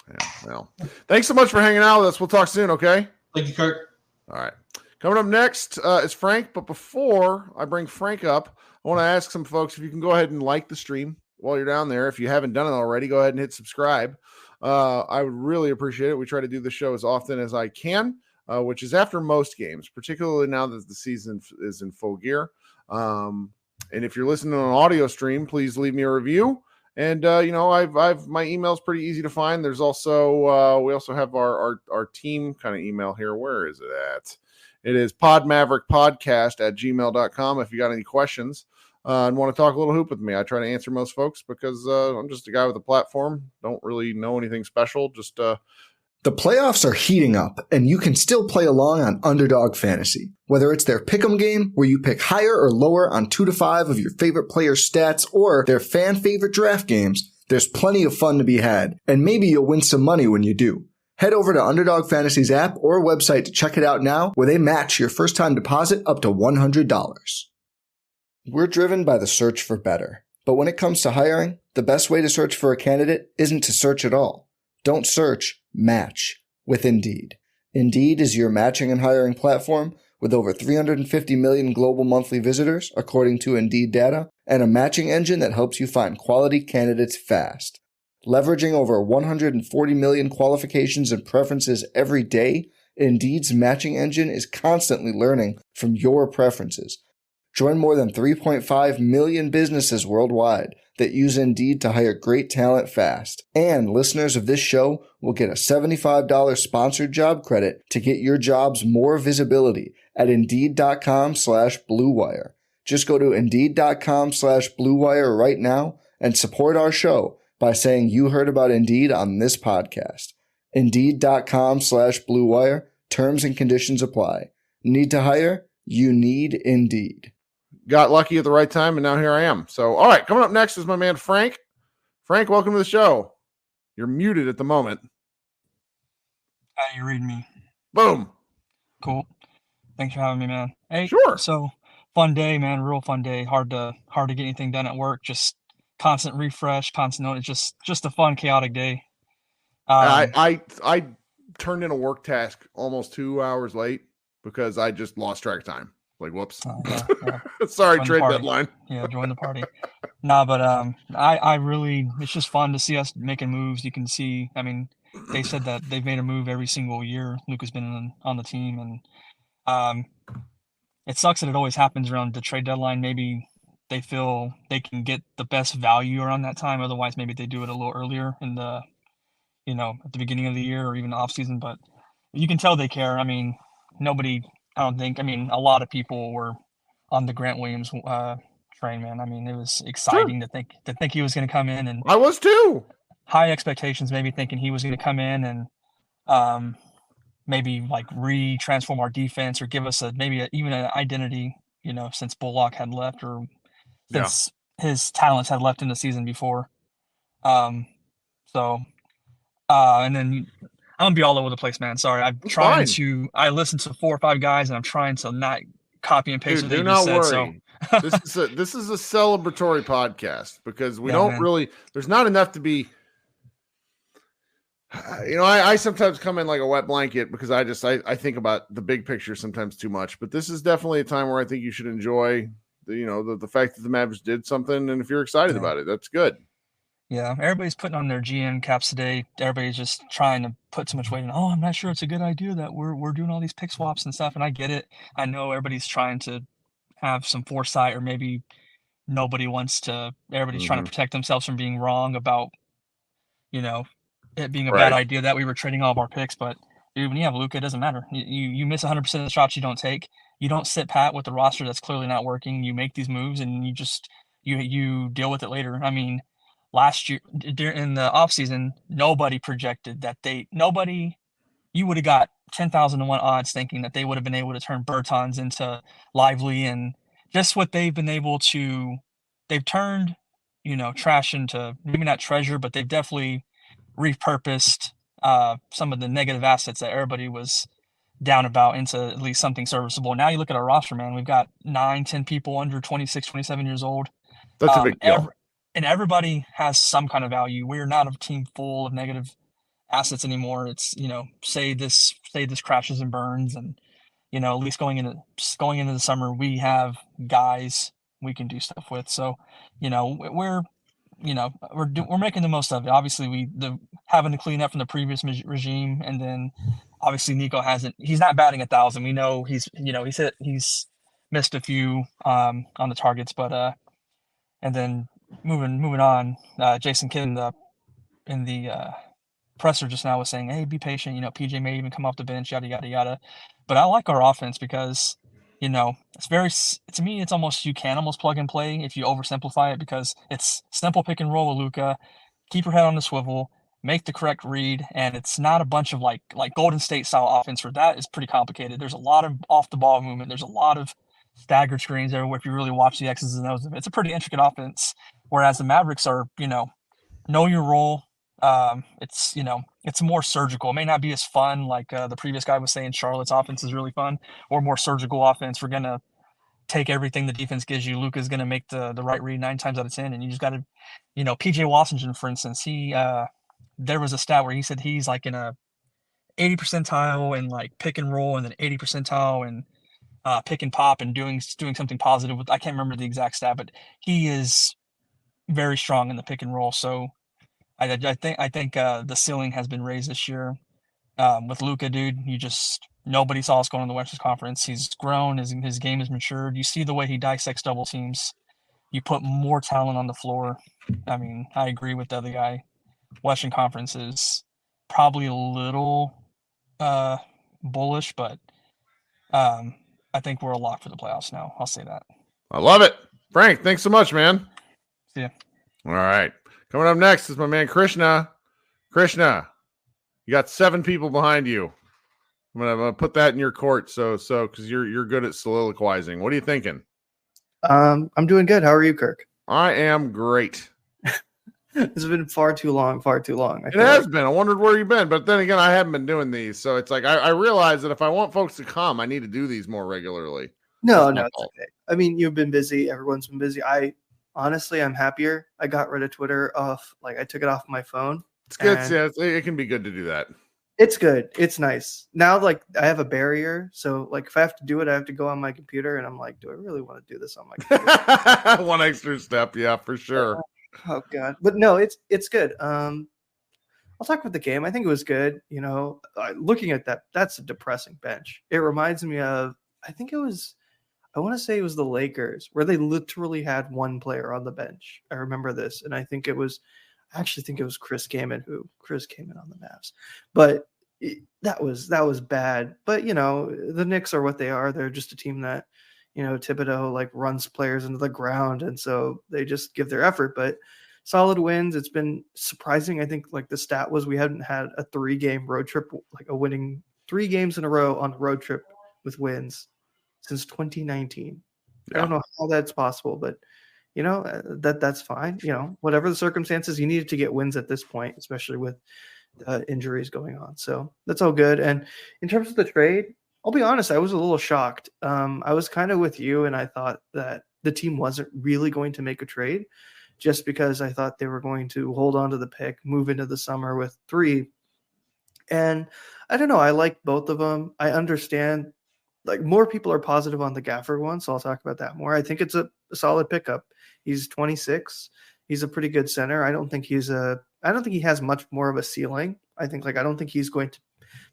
Yeah, well, thanks so much for hanging out with us. We'll talk soon, okay? Thank you, Kirk. All right. Coming up next is Frank, but before I bring Frank up, I want to ask some folks if you can go ahead and like the stream while you're down there. If you haven't done it already, go ahead and hit subscribe. I would really appreciate it. We try to do the show as often as I can, which is after most games, particularly now that the season is in full gear. And if you're listening on an audio stream, please leave me a review. And I've my email's pretty easy to find. There's also we also have our team kind of email here. Where is it at? It is podmaverickpodcast@gmail.com. If you got any questions and want to talk a little hoop with me, I try to answer most folks because I'm just a guy with a platform. Don't really know anything special. Just The playoffs are heating up, and you can still play along on Underdog Fantasy. Whether it's their pick'em game, where you pick higher or lower on 2 to 5 of your favorite players' stats, or their fan favorite draft games, there's plenty of fun to be had, and maybe you'll win some money when you do. Head over to Underdog Fantasy's app or website to check it out now, where they match your first-time deposit up to $100. We're driven by the search for better. But when it comes to hiring, the best way to search for a candidate isn't to search at all. Don't search, match with Indeed. Indeed is your matching and hiring platform with over 350 million global monthly visitors, according to Indeed data, and a matching engine that helps you find quality candidates fast. Leveraging over 140 million qualifications and preferences every day, Indeed's matching engine is constantly learning from your preferences. Join more than 3.5 million businesses worldwide that use Indeed to hire great talent fast. And listeners of this show will get a $75 sponsored job credit to get your jobs more visibility at Indeed.com/Blue Wire. Just go to Indeed.com/Blue Wire right now and support our show by saying you heard about Indeed on this podcast. Indeed.com/Blue Wire. Terms and conditions apply. Need to hire? You need Indeed. got lucky at the right time, and now here I am. So, all right, coming up next is my man Frank. Frank, welcome to the show. You're muted at the moment. How you reading me? Boom. Cool. Thanks for having me, man. Hey, Sure. So fun day, man. Real fun day. Hard to get anything done at work. Just constant refresh, constant note. It's just a fun, chaotic day. I turned in a work task almost 2 hours late because I just lost track of time. Like, whoops. Yeah. Sorry, Join the trade party. deadline. Yeah, join the party. Nah, but I really, it's just fun to see us making moves. You can see, I mean, they said that they've made a move every single year Luke has been on the team, and it sucks that it always happens around the trade deadline. Maybe they feel they can get the best value around that time. Otherwise, maybe they do it a little earlier in the, at the beginning of the year or even the off season. But you can tell they care. I mean, a lot of people were on the Grant Williams train, man. I mean, it was exciting to think he was going to come in, and I was too. High expectations, maybe thinking he was going to come in and maybe like re-transform our defense or give us even an identity, since Bullock had left or since his talents had left in the season before. And then I'm gonna be all over the place, man. Sorry, I listened to 4 or 5 guys, and I'm trying to not copy and paste what they just said. Worry. So this is a celebratory podcast because we don't really. There's not enough to be. I sometimes come in like a wet blanket because I think about the big picture sometimes too much. But this is definitely a time where I think you should enjoy the fact that the Mavs did something, and if you're excited about it, that's good. Yeah, everybody's putting on their GM caps today. Everybody's just trying to put too much weight in. Oh, I'm not sure it's a good idea that we're doing all these pick swaps and stuff. And I get it. I know everybody's trying to have some foresight, or maybe everybody's trying to protect themselves from being wrong about, it being a bad Right. idea that we were trading all of our picks. But dude, when you have Luka, it doesn't matter. You miss 100% of the shots you don't take. You don't sit pat with the roster that's clearly not working. You make these moves and you deal with it later. I mean, last year in the offseason, nobody projected that you would have got 10,000 to 1 odds thinking that they would have been able to turn Bertans into Lively, and just what they've been able to. They've turned, trash into maybe not treasure, but they've definitely repurposed some of the negative assets that everybody was down about into at least something serviceable. Now you look at our roster, man, we've got 9-10 people under 26, 27 years old. That's a big deal. And everybody has some kind of value. We're not a team full of negative assets anymore. It's, say this crashes and burns, and at least going into the summer, we have guys we can do stuff with. So, we're making the most of it. Obviously, having to clean up from the previous regime, and then obviously Nico he's not batting 1,000. We know he's missed a few on the targets, but and then moving on, Jason Kidd in the presser just now was saying, hey, be patient. PJ may even come off the bench, yada, yada, yada. But I like our offense because, to me, it's almost, you can almost plug and play if you oversimplify it, because it's simple pick and roll with Luka, keep your head on the swivel, make the correct read, and it's not a bunch of like Golden State style offense where that is pretty complicated. There's a lot of off the ball movement. There's a lot of staggered screens there where if you really watch the X's and O's, it's a pretty intricate offense. Whereas the Mavericks are, know your role. It's more surgical. It may not be as fun like the previous guy was saying. Charlotte's offense is really fun, or more surgical offense. We're gonna take everything the defense gives you. Luka's gonna make the right read 9 times out of 10, and you just got to, PJ Washington, for instance, there was a stat where he said he's like in a 80 percentile in like pick and roll, and then 80 percentile in pick and pop, and doing something positive with. I can't remember the exact stat, but he is very strong in the pick and roll. So I think the ceiling has been raised this year with Luka, dude. Nobody saw us going in the Western Conference. He's grown. His game has matured. You see the way he dissects double teams. You put more talent on the floor. I mean, I agree with the other guy. Western Conference is probably a little bullish, but I think we're a lock for the playoffs now. I'll say that. I love it. Frank, thanks so much, man. See ya. All right. Coming up next is my man Krishna. Krishna, you got 7 people behind you. I'm gonna put that in your court, so because you're good at soliloquizing. What are you thinking? I'm doing good. How are you, Kirk? I am great. This has been far too long. It has been. I wondered where you've been, but then again, I haven't been doing these, so it's like I realize that if I want folks to come, I need to do these more regularly. No, it's okay. I mean, you've been busy. Everyone's been busy. Honestly, I'm happier. I got rid of Twitter I took it off my phone. It's good. Yeah, it can be good to do that. It's good. It's nice. Now, I have a barrier. So, if I have to do it, I have to go on my computer. And I'm like, do I really want to do this on my computer? One extra step. Yeah, for sure. Oh, God. But no, it's good. I'll talk about the game. I think it was good. Looking at that's a depressing bench. It reminds me of, I want to say it was the Lakers, where they literally had one player on the bench. I remember this. And I actually think it was Chris Kaman on the Mavs. But that was bad. But, the Knicks are what they are. They're just a team that, Thibodeau runs players into the ground. And so they just give their effort. But solid wins. It's been surprising. I think the stat was we hadn't had a 3-game road trip, a winning 3 games in a row on a road trip with wins since 2019. Yeah. I don't know how that's possible, but that's fine. Whatever the circumstances, you needed to get wins at this point, especially with injuries going on. So that's all good. And in terms of the trade, I'll be honest, I was a little shocked. I was kind of with you, and I thought that the team wasn't really going to make a trade, just because I thought they were going to hold on to the pick, move into the summer with 3 And I don't know. I like both of them. I understand. Like more people are positive on the Gafford one, so I'll talk about that more. I think it's a solid pickup. He's 26. He's a pretty good center. I don't think he has much more of a ceiling. I don't think he's going to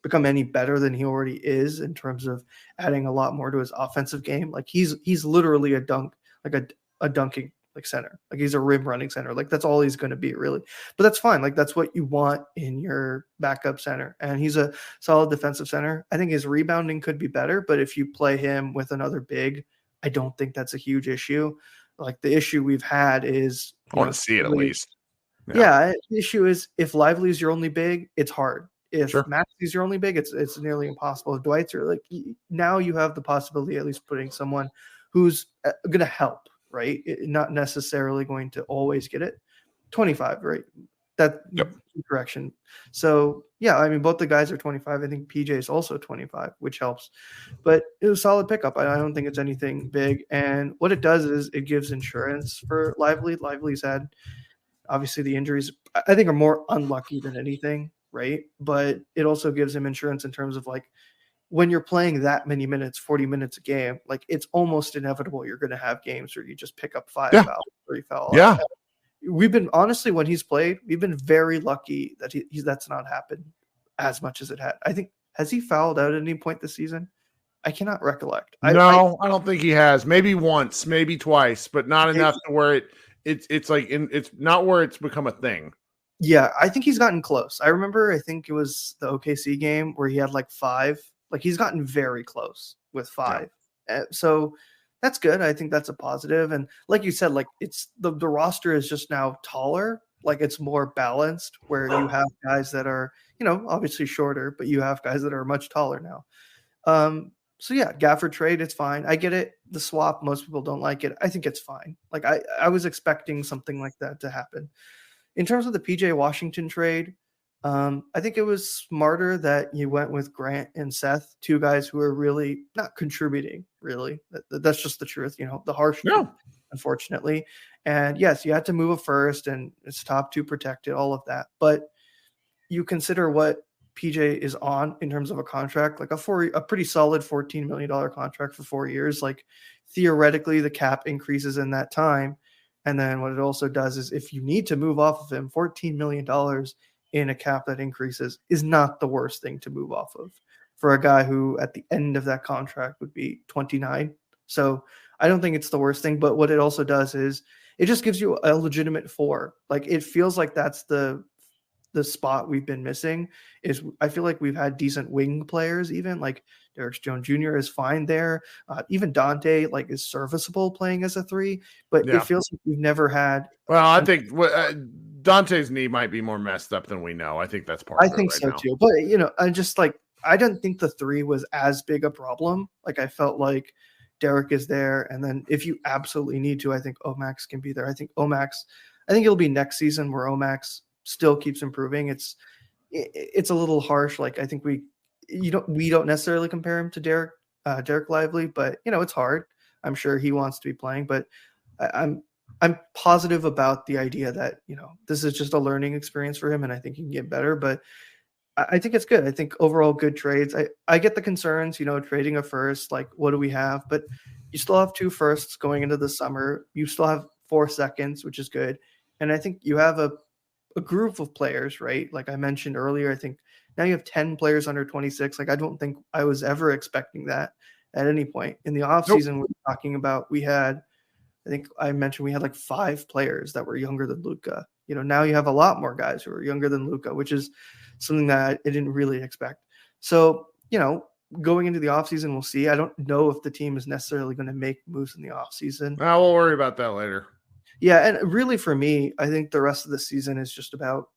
become any better than he already is in terms of adding a lot more to his offensive game. Like he's literally a dunking like center. Like he's a rim running center. Like that's all he's going to be really. But that's fine. Like that's what you want in your backup center. And he's a solid defensive center. I think his rebounding could be better, but if you play him with another big, I don't think that's a huge issue. Like the issue we've had is I want to see it at least. Yeah. The issue is if Lively is your only big, it's hard. If Sure. Maxey's your only big, it's nearly impossible. If Dwight's like now you have the possibility of at least putting someone who's going to help, right? Not necessarily going to always get it. 25, right? That correction. So yeah, I mean both the guys are 25. I think PJ is also 25, which helps. But it was a solid pickup. I don't think it's anything big. And what it does is it gives insurance for Lively. Lively's had obviously the injuries I think are more unlucky than anything, right? But it also gives him insurance in terms of like when you're playing that many minutes, 40 minutes a game, like it's almost inevitable you're going to have games where you just pick up 5 fouls or you foul. Yeah. We've been honestly when he's played, we've been very lucky that that's not happened as much as it had. I think has he fouled out at any point this season? I cannot recollect. I don't think he has. Maybe once, maybe twice, but not enough to where it's not where it's become a thing. Yeah, I think he's gotten close. I think it was the OKC game where he had like 5. Like he's gotten very close with 5. Yeah. So that's good. I think that's a positive. And like you said, like it's the roster is just now taller. Like it's more balanced where you have guys that are, obviously shorter, but you have guys that are much taller now. So yeah, Gafford trade, it's fine. I get it. The swap, most people don't like it. I think it's fine. Like I was expecting something like that to happen. In terms of the PJ Washington trade, I think it was smarter that you went with Grant and Seth, 2 guys who are really not contributing, really. That's just the truth, the harsh truth, unfortunately. And yes, you had to move a first and it's top 2 protected, all of that. But you consider what PJ is on in terms of a contract, like a pretty solid $14 million contract for 4 years. Like theoretically, the cap increases in that time. And then what it also does is if you need to move off of him, $14 million in a cap that increases is not the worst thing to move off of for a guy who at the end of that contract would be 29. So I don't think it's the worst thing, but what it also does is it just gives you a legitimate 4. Like it feels like that's the spot we've been missing is I feel like we've had decent wing players, even like Derek Jones Jr. is fine there. Even Dante like is serviceable playing as a 3, but it feels like we've never had. Well, I think Dante's knee might be more messed up than we know. I think that's part of it. I think so too. But I didn't think the 3 was as big a problem. Like I felt like Derek is there. And then if you absolutely need to, I think Omax can be there. I think it'll be next season where Omax still keeps improving. It's a little harsh. Like I think we don't necessarily compare him to Derek Lively, but it's hard. I'm sure he wants to be playing, but I'm positive about the idea that this is just a learning experience for him, and I think he can get better. But I think it's good. I think overall good trades. I get the concerns, trading a first, like what do we have? But you still have 2 firsts going into the summer. You still have 4 seconds, which is good, and I think you have a group of players, right? Like I mentioned earlier, I think now you have 10 players under 26. Like I don't think I was ever expecting that at any point in the offseason. Nope. We're talking about I think I mentioned we had like 5 players that were younger than Luka. Now you have a lot more guys who are younger than Luka, which is something that I didn't really expect. So, going into the offseason, we'll see. I don't know if the team is necessarily going to make moves in the offseason. We'll worry about that later. Yeah, and really for me, I think the rest of the season is just about,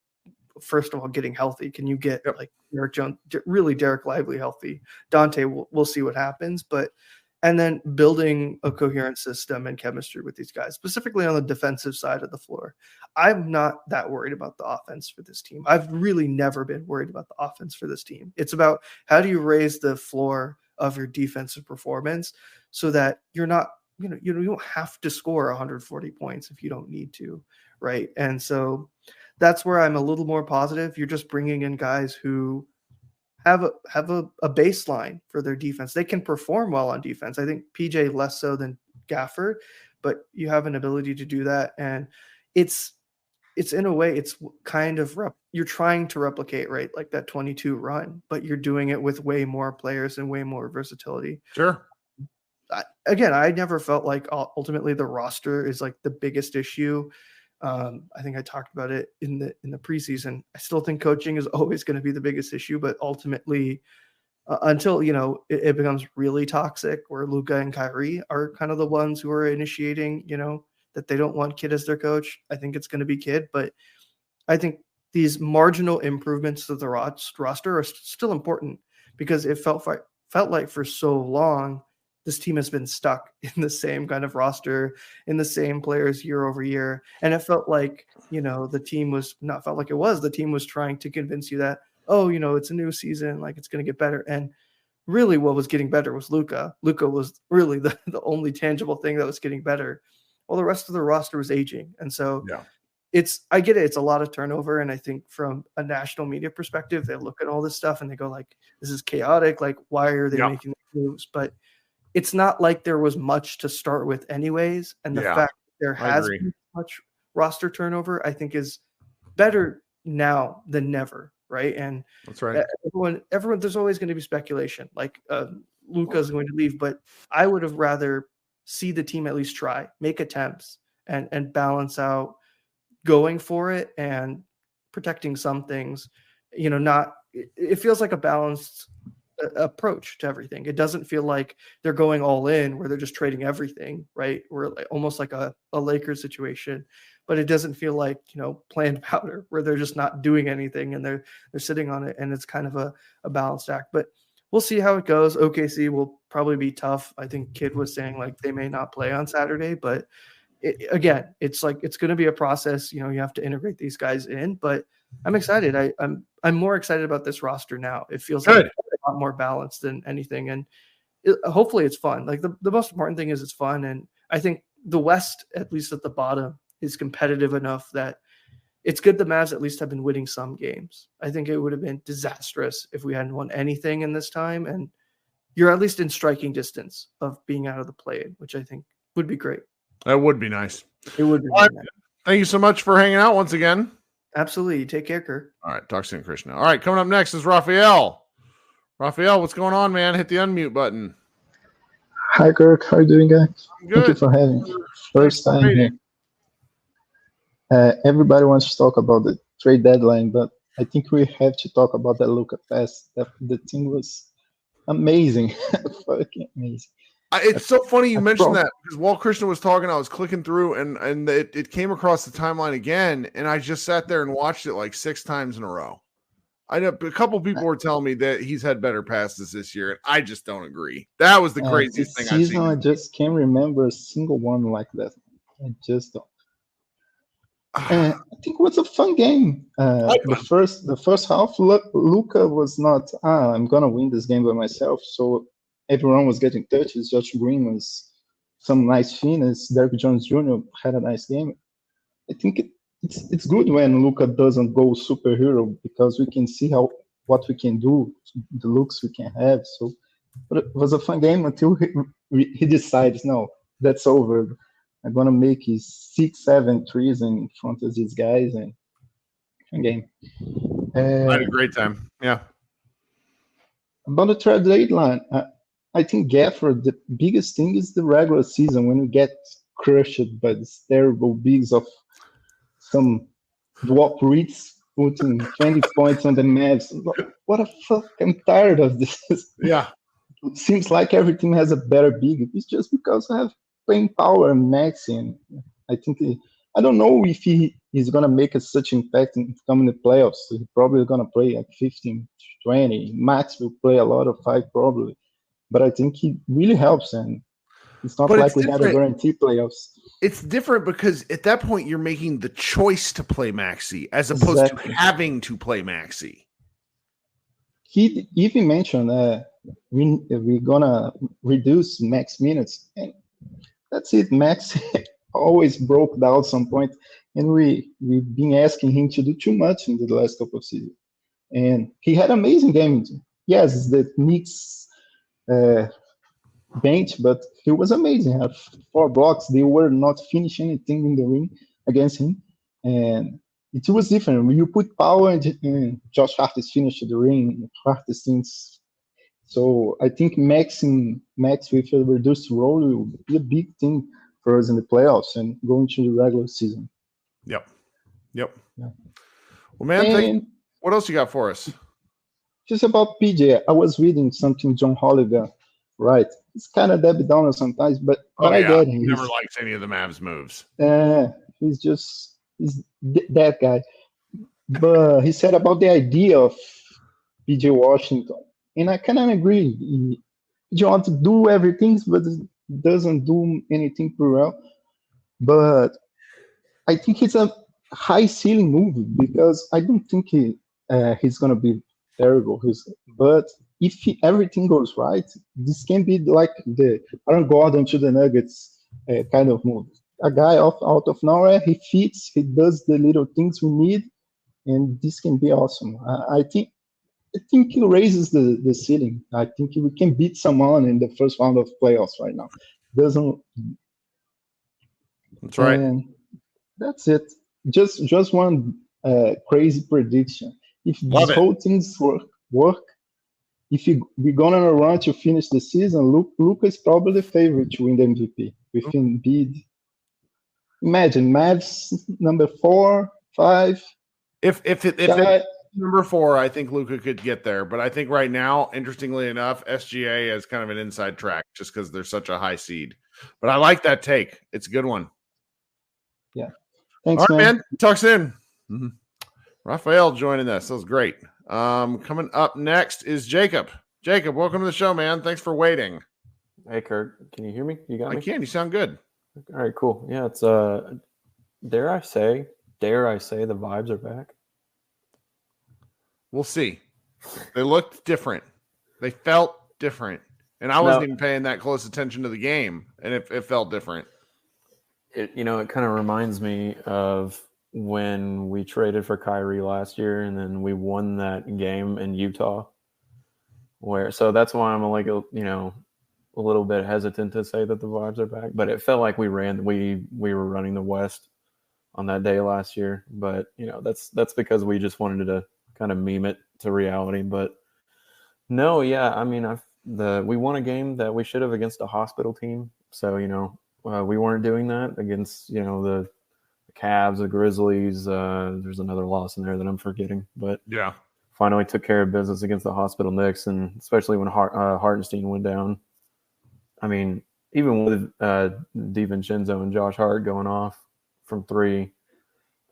first of all, getting healthy. Can you get like Derek Jones, really Derek Lively healthy? Dante, we'll see what happens, and then building a coherent system and chemistry with these guys, specifically on the defensive side of the floor. I'm not that worried about the offense for this team. I've really never been worried about the offense for this team. It's about how do you raise the floor of your defensive performance so that you're not, you don't have to score 140 points if you don't need to, right? And so that's where I'm a little more positive. You're just bringing in guys who have a baseline for their defense. They can perform well on defense. I think PJ less so than Gafford, but you have an ability to do that. And it's in a way, it's kind of you're trying to replicate, right? Like that 22 run, but you're doing it with way more players and way more versatility. Sure. I never felt like ultimately the roster is like the biggest issue. I think I talked about it in the preseason. I still think coaching is always going to be the biggest issue, but ultimately, until it becomes really toxic, where Luka and Kyrie are kind of the ones who are initiating, that they don't want Kid as their coach. I think it's going to be Kid, but I think these marginal improvements to the roster are still important because it felt like for so long this team has been stuck in the same kind of roster, in the same players year over year. And it felt like, the team was the team was trying to convince you that, it's a new season, like it's going to get better. And really what was getting better was Luka. Luka was really the only tangible thing that was getting better. Well, the rest of the roster was aging. And so I get it. It's a lot of turnover. And I think from a national media perspective, they look at all this stuff and they go like, this is chaotic. Like, why are they making these moves? But it's not like there was much to start with anyways. And the fact that there has been much roster turnover, I think is better now than never. Right. And that's right. Everyone, there's always going to be speculation. Like Luka's going to leave, but I would have rather see the team at least try, make attempts and balance out going for it and protecting some things, it feels like a balanced approach to everything. It doesn't feel like they're going all in where they're just trading everything, right? We're almost like a Lakers situation, but it doesn't feel like, planned powder where they're just not doing anything and they're sitting on it. And it's kind of a balanced act, but we'll see how it goes. OKC will probably be tough. I think Kid was saying like they may not play on Saturday, but it's like it's going to be a process. You have to integrate these guys in, but I'm excited. I'm more excited about this roster now. It feels like a lot more balanced than anything, and hopefully it's fun. Like the most important thing is it's fun, and I think the West, at least at the bottom, is competitive enough that it's good the Mavs at least have been winning some games. I think it would have been disastrous if we hadn't won anything in this time, and you're at least in striking distance of being out of the play-in, which I think would be great. That would be nice. It would be nice. Thank you so much for hanging out once again. Absolutely. Take care, Kirk. All right. Talk soon, Krishna. All right. Coming up next is Raphael. Raphael, what's going on, man? Hit the unmute button. Hi, Kirk. How are you doing, guys? Good. Thank you for having me. First time here. Everybody wants to talk about the trade deadline, but I think we have to talk about that Luka pass. The thing was amazing. Fucking amazing. It's so funny you mentioned that because while Krishna was talking, I was clicking through and it came across the timeline again, and I just sat there and watched it like 6 times in a row. I know a couple people were telling me that he's had better passes this year, and I just don't agree. That was the craziest thing I've seen. I just can't remember a single one like that. I just don't. I think it was a fun game. The first half, Luka was not. I'm gonna win this game by myself. So everyone was getting touches. Josh Green was some nice finish. Derrick Jones Jr. had a nice game. I think it's good when Luka doesn't go superhero because we can see what we can do, the looks we can have. So, but it was a fun game until he decides, no, that's over. I'm gonna make his 6-7 threes in front of these guys and fun game. I had a great time. Yeah. About the trade deadline, I think Gafford, the biggest thing is the regular season when we get crushed by this terrible bigs of some Dwop Reeds putting 20 points on the Mavs. What the fuck? I'm tired of this. Yeah. It seems like every team has a better big. It's just because I have playing power and Maxi. And I think I don't know if he's going to make such impact in coming the playoffs. He's probably going to play like 15, 20. Max will play a lot of 5 probably. But I think he really helps, and it's not like we had a guarantee playoffs. It's different because at that point you're making the choice to play Maxi as opposed to having to play Maxi. He even mentioned we're gonna reduce max minutes, and that's it. Max always broke down at some point, and we've been asking him to do too much in the last couple of seasons. And he had an amazing game yes, the Knicks bench, but he was amazing. Had 4 blocks. They were not finishing anything in the ring against him, and it was different. When you put power and Josh Hart is finished the ring, Hart is things. So I think Max with a reduced role will be a big thing for us in the playoffs and going to the regular season. Yep. Yeah. Well, man, And what else you got for us? just about PJ, I was reading something John Holliver, right? It's kind of Debbie Downer sometimes, but I get him. He never likes any of the Mavs moves. He's that guy. But he said about the idea of PJ Washington, and I kind of agree. PJ wants to do everything, but doesn't do anything pretty well. But I think it's a high ceiling move because I don't think he's gonna be terrible. But if everything goes right, this can be like the Aaron Gordon to the Nuggets kind of move. A guy out of nowhere, he fits, he does the little things we need, and this can be awesome. I think he raises the ceiling. I think we can beat someone in the first round of playoffs right now. That's right. And that's it. Just one crazy prediction. If these whole things work, if we're going on a run to finish the season, Luka is probably the favorite to win the MVP. With Embiid. Imagine Mavs number 4, 5. If it's number 4, I think Luka could get there. But I think right now, interestingly enough, SGA has kind of an inside track just because they're such a high seed. But I like that take. It's a good one. Yeah. Thanks, all right, man. Talk soon. Mm-hmm. Raphael joining us. That was great. Coming up next is Jacob. Jacob, welcome to the show, man. Thanks for waiting. Hey, Kirk. Can you hear me? You got me? I can. You sound good. All right, cool. Yeah, it's dare I say the vibes are back? We'll see. They looked different. They felt different. And I wasn't even paying that close attention to the game, and it felt different. It kind of reminds me of when we traded for Kyrie last year, and then we won that game in Utah. So that's why I'm like, a little bit hesitant to say that the vibes are back. But it felt like we were running the West on that day last year. But that's because we just wanted to kind of meme it to reality. But no, yeah, I mean, we won a game that we should have against a hospital team. So we weren't doing that against the Cavs, the Grizzlies. There's another loss in there that I'm forgetting, but yeah, finally took care of business against the hospital Knicks, and especially when Hartenstein went down. I mean, even with DiVincenzo and Josh Hart going off from 3,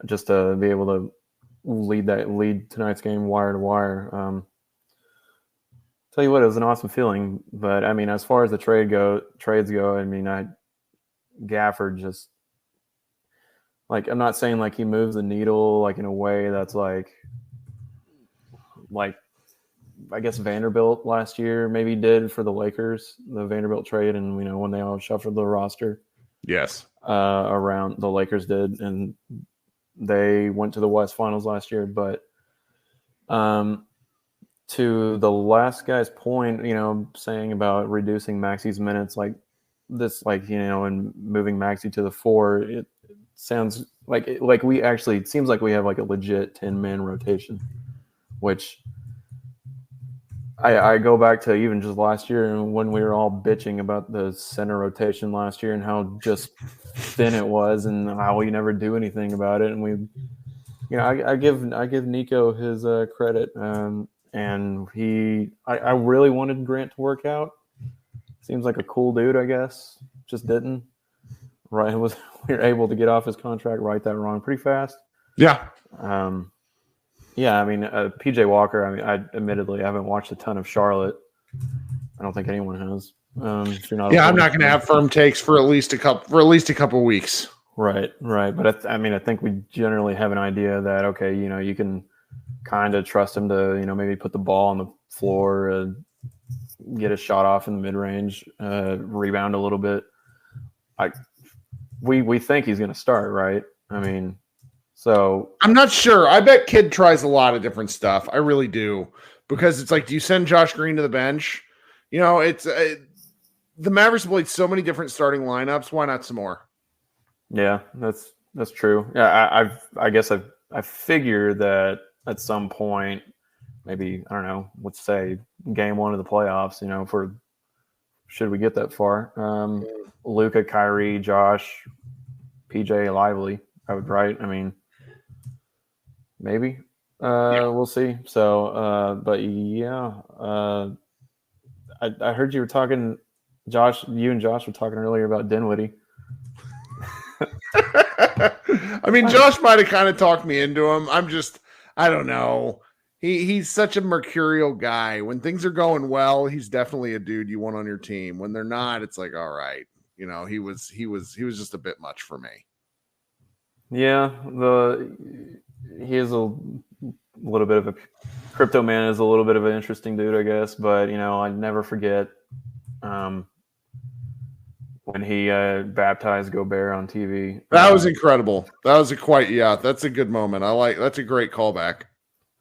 just to be able to lead tonight's game wire to wire. Tell you what, it was an awesome feeling. But I mean, as far as the trades go, I mean, Gafford just, like, I'm not saying like he moves the needle like in a way that's like I guess Vanderbilt last year maybe did for the Lakers, the Vanderbilt trade, and when they all shuffled the roster. Yes. Around the Lakers did, and they went to the West Finals last year. But to the last guy's point, saying about reducing Maxi's minutes like this, and moving Maxi to the 4, it sounds like it seems like we have like a legit 10-man rotation, which I go back to even just last year and when we were all bitching about the center rotation last year and how just thin it was and how we never do anything about it. And I give Nico his credit. And I really wanted Grant to work out. Seems like a cool dude, I guess. Just didn't. Right, we were able to get off his contract, right that wrong pretty fast. Yeah. Yeah, I mean, PJ Walker, I mean, I admittedly haven't watched a ton of Charlotte. I don't think anyone has. If you're not I'm not going to have firm takes for at least a couple weeks. Right. But I think we generally have an idea that, okay, you can kind of trust him to, maybe put the ball on the floor, get a shot off in the mid-range, rebound a little bit. We think he's going to start, right? I mean, so I'm not sure. I bet Kid tries a lot of different stuff. I really do. because it's like, do you send Josh Green to the bench? You know, it's the Mavericks played so many different starting lineups. Why not some more? Yeah, that's true. Yeah, I guess I figure that at some point, maybe I don't know, let's say game 1 of the playoffs. You know, should we get that far? Luka, Kyrie, Josh, PJ, Lively. I would write. I mean, maybe. We'll see. So, but yeah, I heard you were talking, Josh. You and Josh were talking earlier about Dinwiddie. I mean, Josh might have kind of talked me into him. I don't know. He's such a mercurial guy. When things are going well, he's definitely a dude you want on your team. When they're not, it's like, all right, you know, he was just a bit much for me. Yeah, he is a little bit of a crypto man. Is a little bit of an interesting dude, I guess. But you know, I never forget when he baptized Gobert on TV. That was incredible. That was that's a good moment. That's a great callback.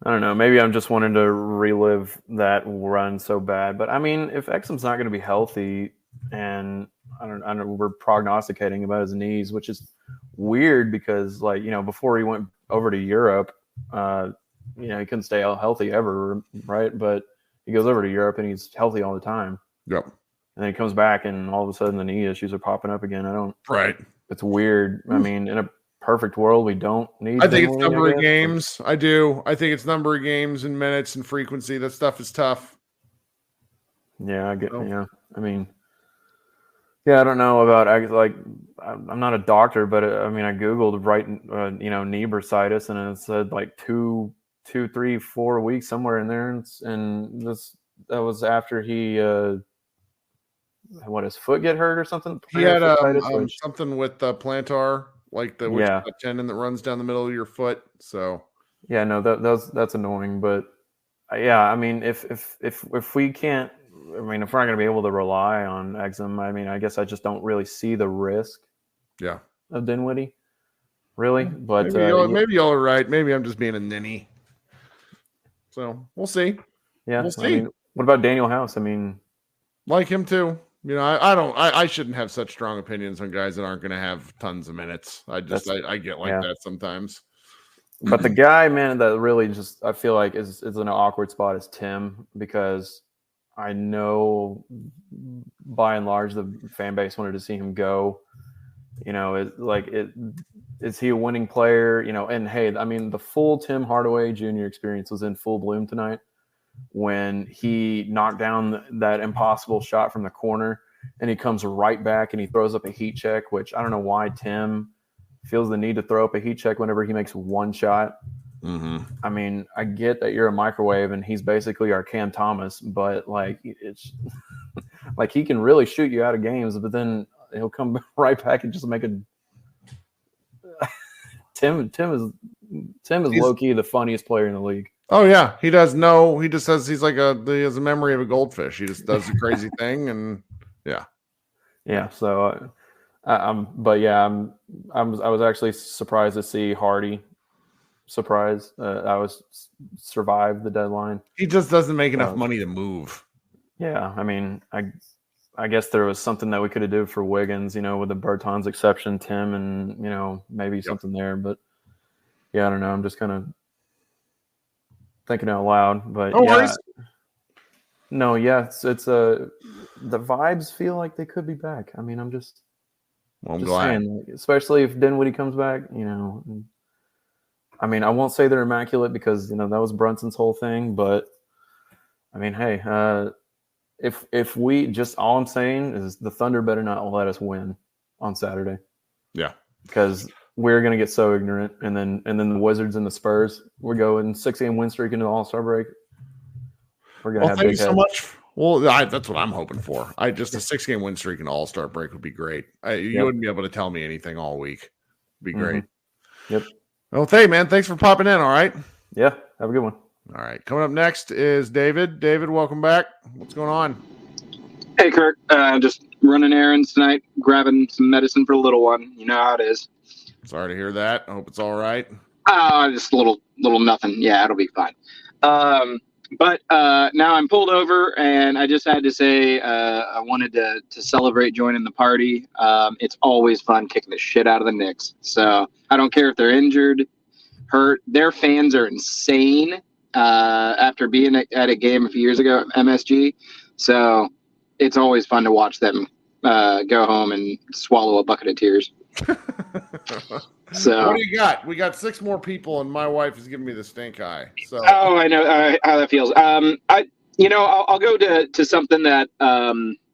I don't know. Maybe I'm just wanting to relive that run so bad. But I mean, if Exum's not going to be healthy, and I don't, we're prognosticating about his knees, which is weird because, like, you know, before he went over to Europe, you know, he couldn't stay healthy ever, right? But he goes over to Europe and he's healthy all the time. Yep. And then he comes back and all of a sudden the knee issues are popping up again. Right. It's weird. I mean, in a perfect world, we don't need. I think it's number of games. I do. I think it's number of games and minutes and frequency. That stuff is tough. Yeah, I get. Yeah, I mean, yeah, I don't know about. Like, I'm not a doctor, but I mean, I googled you know, knee bursitis, and it said like 2, 3, 4 weeks somewhere in there, and that was after he. His foot get hurt or something? He had something with the plantar, like the tendon that runs down the middle of your foot. So yeah, no, that's annoying. But yeah, I mean, if we can't, I mean, if we're not going to be able to rely on Exum, I mean, I guess I just don't really see the risk. Yeah, of Dinwiddie, really. But maybe y'all are right. Maybe I'm just being a ninny. So we'll see. Yeah, we'll see. I mean, what about Daniel House? I mean, like him too. You know, I shouldn't have such strong opinions on guys that aren't going to have tons of minutes. I get like that sometimes. But the guy, man, that really just I feel like is in an awkward spot is Tim, because I know by and large the fan base wanted to see him go. You know, is he a winning player? You know, and hey, I mean, the full Tim Hardaway Jr. experience was in full bloom tonight, when he knocked down that impossible shot from the corner and he comes right back and he throws up a heat check, which I don't know why Tim feels the need to throw up a heat check whenever he makes one shot. Mm-hmm. I mean, I get that you're a microwave and he's basically our Cam Thomas, but like it's like he can really shoot you out of games, but then he'll come right back and just make a Tim is low key the funniest player in the league. Oh yeah, he just says he has a memory of a goldfish. He just does a crazy thing, and yeah. So, but yeah, I was actually surprised to see Hardy. Surprised, I was survived the deadline. He just doesn't make enough money to move. Yeah, I mean, I guess there was something that we could have did for Wiggins, you know, with the Bertans exception, Tim, and you know, maybe something there. But yeah, I don't know. I'm just kind of thinking out loud, but it's the vibes feel like they could be back. I mean, I'm just saying, especially if Dinwiddie comes back, you know. I mean, I won't say they're immaculate because, you know, that was Brunson's whole thing, but I mean, hey, if we just, all I'm saying is the Thunder better not let us win on Saturday. Yeah. Because we're going to get so ignorant. And then the Wizards and the Spurs, we're going 6-game win streak into the All-Star break. We're going to have thank you so much. Well, that's what I'm hoping for. A 6-game win streak and All-Star break would be great. You wouldn't be able to tell me anything all week. It'd be great. Yep. Well, hey, man, thanks for popping in. All right. Yeah. Have a good one. All right. Coming up next is David. David, welcome back. What's going on? Hey, Kirk. Just running errands tonight, grabbing some medicine for the little one. You know how it is. Sorry to hear that. I hope it's all right. Just a little nothing. Yeah, it'll be fine. But now I'm pulled over, and I just had to say I wanted to celebrate joining the party. It's always fun kicking the shit out of the Knicks. So I don't care if they're injured, hurt. Their fans are insane after being at a game a few years ago at MSG. So it's always fun to watch them go home and swallow a bucket of tears. So what do you got? We got 6 more people, and my wife is giving me the stink eye. So I know how that feels. I'll go to something that.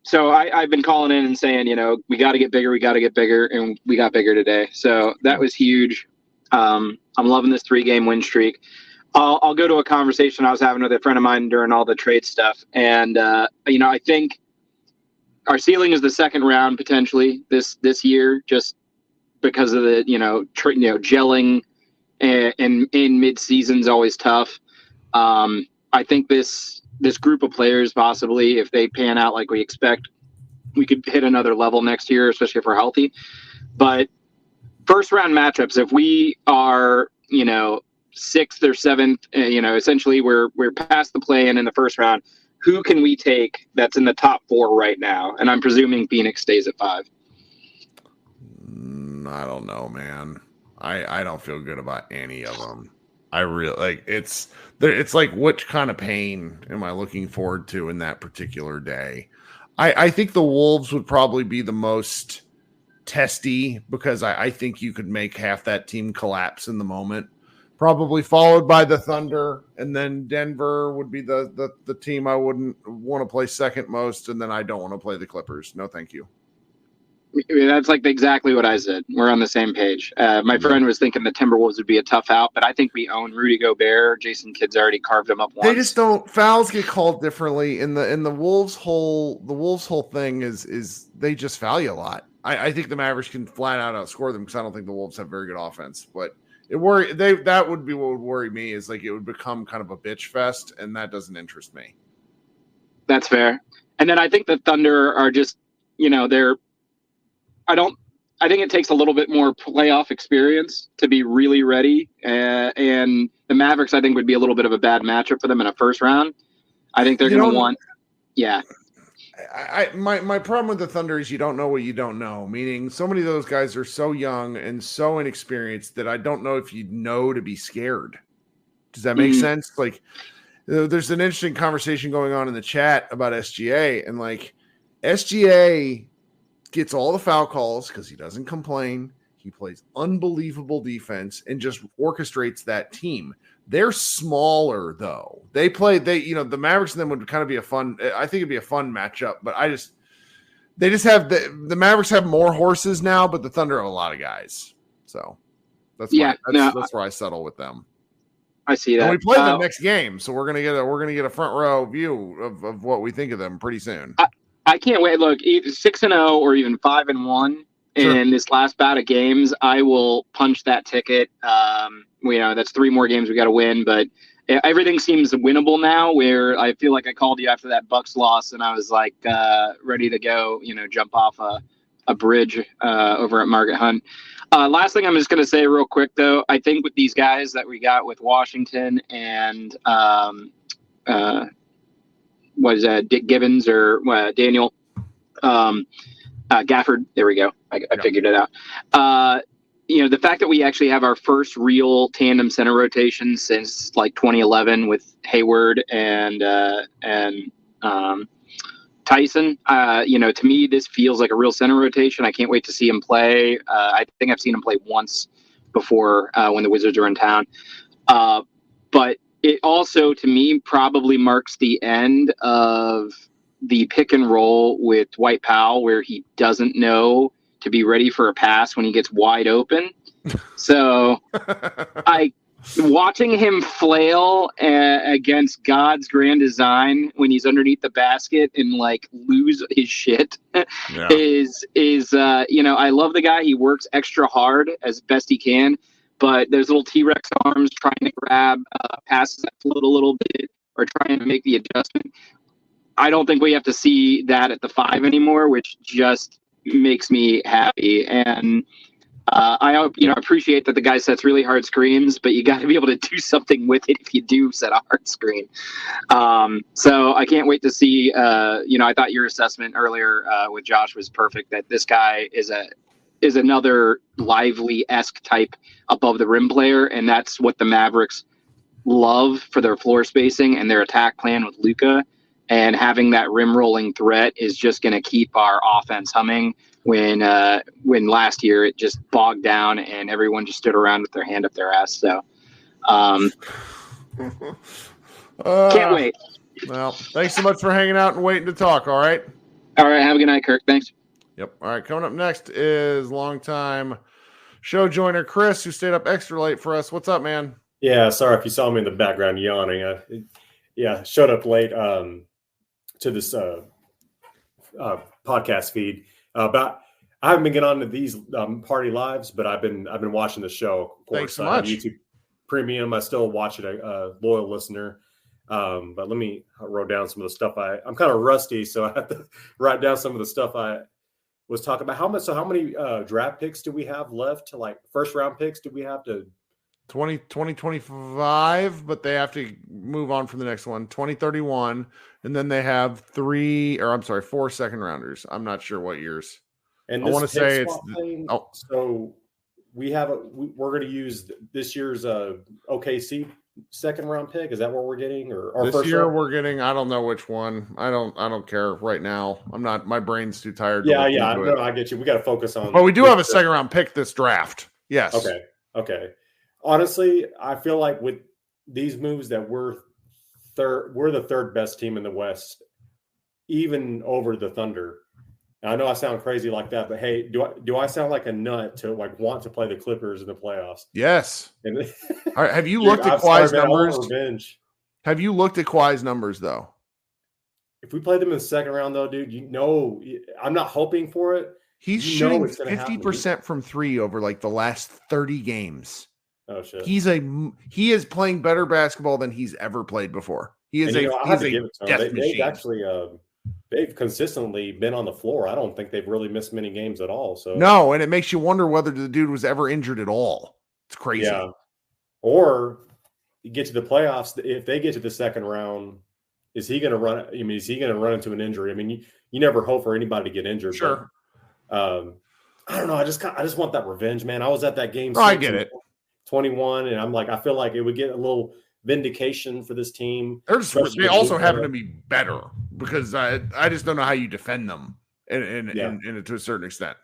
So I've been calling in and saying, we got to get bigger, and we got bigger today. So that was huge. I'm loving this 3-game win streak. I'll go to a conversation I was having with a friend of mine during all the trade stuff, and I think our ceiling is the second round potentially this year, just because of the gelling in mid season is always tough. I think this group of players, possibly if they pan out like we expect, we could hit another level next year, especially if we're healthy. But first round matchups, if we are 6th or 7th, essentially we're past the play-in the first round. Who can we take that's in the top 4 right now? And I'm presuming Phoenix stays at 5. I don't know, man. I don't feel good about any of them. I really it's like, which kind of pain am I looking forward to in that particular day? I think the Wolves would probably be the most testy, because I think you could make half that team collapse in the moment. Probably followed by the Thunder, and then Denver would be the team I wouldn't want to play second most, and then I don't want to play the Clippers. No, thank you. That's like exactly what I said. We're on the same page. My friend was thinking the Timberwolves would be a tough out, but I think we own Rudy Gobert. Jason Kidd's already carved him up once. They just don't. Fouls get called differently. In the Wolves whole thing is they just foul you a lot. I think the Mavericks can flat out outscore them, because I don't think the Wolves have very good offense. But that would be what would worry me, is like it would become kind of a bitch fest, and that doesn't interest me. That's fair. And then I think the Thunder are just I think it takes a little bit more playoff experience to be really ready. And the Mavericks, I think, would be a little bit of a bad matchup for them in a first round. I think they're going to want, yeah. My problem with the Thunder is you don't know what you don't know, meaning so many of those guys are so young and so inexperienced that I don't know if you know to be scared. Does that make sense? Like, there's an interesting conversation going on in the chat about SGA, and like SGA gets all the foul calls because he doesn't complain. He plays unbelievable defense and just orchestrates that team. They're smaller though. The Mavericks and them would kind of be I think it'd be a fun matchup, but they just have the Mavericks have more horses now, but the Thunder have a lot of guys. So that's where I settle with them. I see that. And we play them next game, so we're gonna get a front row view of what we think of them pretty soon. I can't wait. Look, either 6-0 or even 5-1 in this last bout of games, I will punch that ticket. That's 3 more games we got to win, but everything seems winnable now. Where I feel like I called you after that Bucks loss, and I was like ready to go. Jump off a bridge over at Margaret Hunt. Last thing I'm just going to say real quick, though, I think with these guys that we got with Washington and Dick Gibbons or Daniel Gafford. There we go. I figured it out. The fact that we actually have our first real tandem center rotation since like 2011 with Hayward and Tyson. To me, this feels like a real center rotation. I can't wait to see him play. I think I've seen him play once before when the Wizards were in town. But it also, to me, probably marks the end of the pick and roll with Dwight Powell, where he doesn't know to be ready for a pass when he gets wide open. So watching him flail against God's grand design when he's underneath the basket and like lose his shit is I love the guy. He works extra hard as best he can. But there's little T-Rex arms trying to grab passes that float a little bit or trying to make the adjustment. I don't think we have to see that at the 5 anymore, which just makes me happy. And I appreciate that the guy sets really hard screens, but you got to be able to do something with it if you do set a hard screen. So I can't wait to see. I thought your assessment earlier with Josh was perfect. That this guy is another Lively-esque type above the rim player, and that's what the Mavericks love for their floor spacing and their attack plan with Luka. And having that rim rolling threat is just going to keep our offense humming. When last year it just bogged down and everyone just stood around with their hand up their ass. So can't wait. Well, thanks so much for hanging out and waiting to talk. All right. All right. Have a good night, Kirk. Thanks. Yep. All right. Coming up next is longtime show joiner Chris, who stayed up extra late for us. What's up, man? Yeah. Sorry if you saw me in the background yawning. Showed up late to this podcast feed. But I haven't been getting on to these party lives, but I've been watching the show. Of course, thanks so much. YouTube Premium. I still watch it. A loyal listener. But I wrote down some of the stuff. I'm kind of rusty, so I have to write down some of the stuff I was talking about. How many draft picks do we have left? To like first round picks? Do we have to 2025, but they have to move on from the next one, 2031, and then they have 4 second rounders. I'm not sure what years. And I want to say it's so we're going to use this year's OKC second round pick. Is that what we're getting, or this first year round? We're getting? I don't know which one. I don't care right now. I'm not. My brain's too tired. I get you. We got to focus on. But we do have a second round pick this draft. Yes. Okay. Honestly, I feel like with these moves that we're the third best team in the West, even over the Thunder. And I know I sound crazy like that, but hey, do I sound like a nut to like want to play the Clippers in the playoffs? Yes. And all right, have you looked at Kawhi's numbers? Have you looked at Kawhi's numbers though? If we play them in the second round, though, dude, I'm not hoping for it. He's shooting 50% from three over like the last 30 games. Oh shit! He is playing better basketball than he's ever played before. He is they've consistently been on the floor. I don't think they've really missed many games at all. So no, and it makes you wonder whether the dude was ever injured at all. It's crazy. Yeah. Or you get to the playoffs. If they get to the second round, is he going to run? I mean, is he going to run into an injury? I mean, you never hope for anybody to get injured. Sure. But, I don't know. I just want that revenge, man. I was at that game. I get it. 21, and I'm like, I feel like it would get a little vindication for this team. They also happen to be better because I just don't know how you defend them and to a certain extent.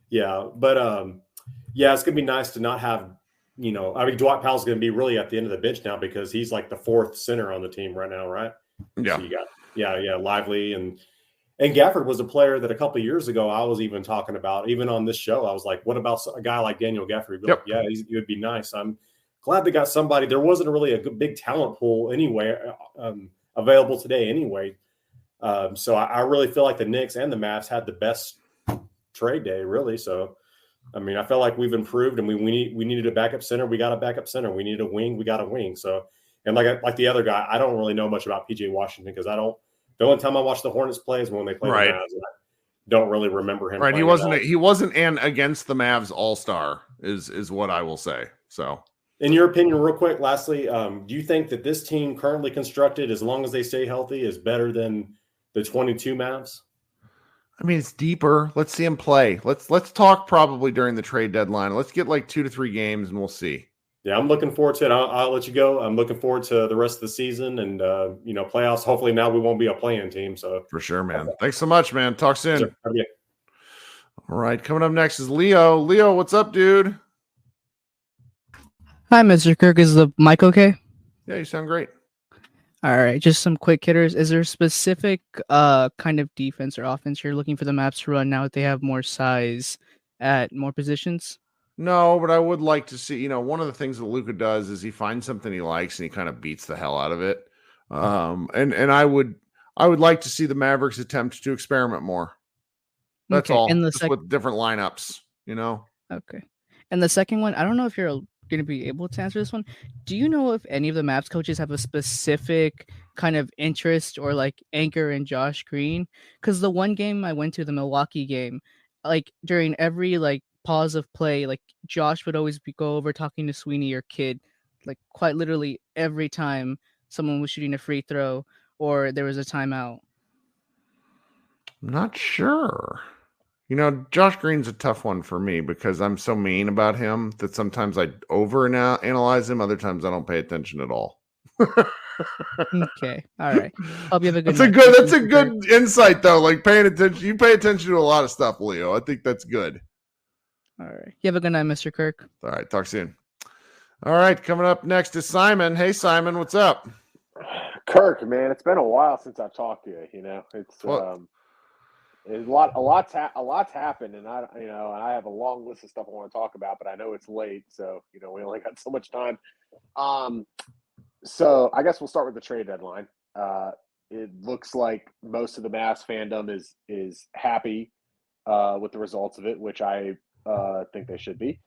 Yeah, but it's gonna be nice to not have Dwight Powell's gonna be really at the end of the bench now because he's like the fourth center on the team right now, right? Yeah, so you got Lively and Gafford was a player that a couple of years ago I was even talking about, even on this show. I was like, what about a guy like Daniel Gafford? Yep. Like, he would be nice. I'm glad they got somebody. There wasn't really a good, big talent pool anyway available today anyway. So I really feel like the Knicks and the Mavs had the best trade day, really. So, I mean, I felt like we've improved and we needed a backup center. We got a backup center. We needed a wing. We got a wing. So, and like the other guy, I don't really know much about PJ Washington because the only time I watch the Hornets play is when they play the Mavs. And I don't really remember him. Right. He wasn't an against the Mavs all-star is what I will say. So in your opinion, real quick, lastly, do you think that this team currently constructed, as long as they stay healthy, is better than the 22 Mavs? I mean, it's deeper. Let's see him play. Let's talk probably during the trade deadline. Let's get like 2 to 3 games and we'll see. Yeah, I'm looking forward to it. I'll let you go. I'm looking forward to the rest of the season and playoffs. Hopefully now we won't be a play-in team. So for sure, man. Thanks so much, man. Talk soon. Sure. Yeah. All right, coming up next is Leo. Leo, what's up, dude? Hi, Mr. Kirk. Is the mic okay? Yeah, you sound great. All right, just some quick hitters. Is there a specific kind of defense or offense you're looking for the Mavs to run now that they have more size at more positions? No, but I would like to see, one of the things that Luka does is he finds something he likes and he kind of beats the hell out of it. And I would like to see the Mavericks attempt to experiment more. That's okay. all. And just with different lineups, Okay. And the second one, I don't know if you're going to be able to answer this one. Do you know if any of the Mavs coaches have a specific kind of interest or like anchor in Josh Green? Because the one game I went to, the Milwaukee game, like during every like pause of play, like Josh would always go over talking to Sweeney or Kid, like quite literally every time someone was shooting a free throw or there was a timeout. I'm not sure. Josh Green's a tough one for me because I'm so mean about him that sometimes I analyze him. Other times I don't pay attention at all. Okay. All right. Hope you have a good night. That's a good insight though. Like paying attention. You pay attention to a lot of stuff, Leo. I think that's good. All right. You have a good night, Mr. Kirk. All right. Talk soon. All right. Coming up next is Simon. Hey, Simon. What's up? Kirk, man, it's been a while since I've talked to you. It's there's a lot's happened, and I have a long list of stuff I want to talk about, but I know it's late, so we only got so much time. So I guess we'll start with the trade deadline. It looks like most of the Mavs fandom is happy with the results of it, which I think they should be.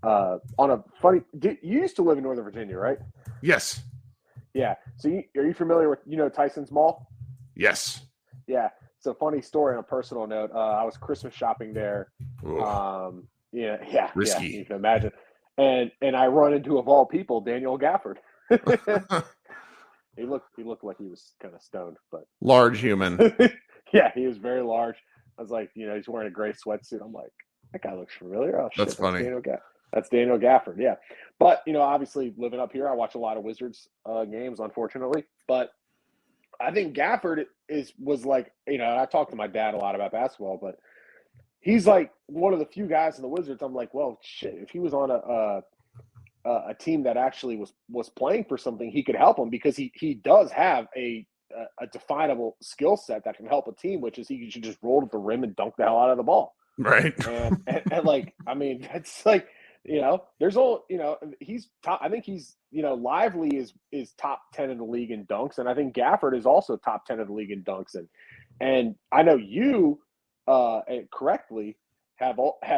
On a funny, you used to live in Northern Virginia, right? Yes. Yeah. So are you familiar with Tyson's Mall? Yes. Yeah. So funny story on a personal note. I was Christmas shopping there. Risky. You can imagine. And I run into, of all people, Daniel Gafford. He looked like he was kind of stoned, but large human. Yeah, he was very large. I was like, he's wearing a gray sweatsuit. I'm like, that guy looks familiar. Oh, shit, that's funny. That's Daniel Gafford. Yeah, but obviously living up here, I watch a lot of Wizards games, unfortunately. But I think Gafford was like, I talked to my dad a lot about basketball, but he's like one of the few guys in the Wizards. I'm like, well, shit, if he was on a team that actually was playing for something, he could help them because he does have a definable skill set that can help a team, which is he should just roll to the rim and dunk the hell out of the ball. Right. And like, I mean, that's like, there's all, he's top. I think he's, Lively is top 10 in the league in dunks. And I think Gafford is also top 10 in the league in dunks. And I know you correctly have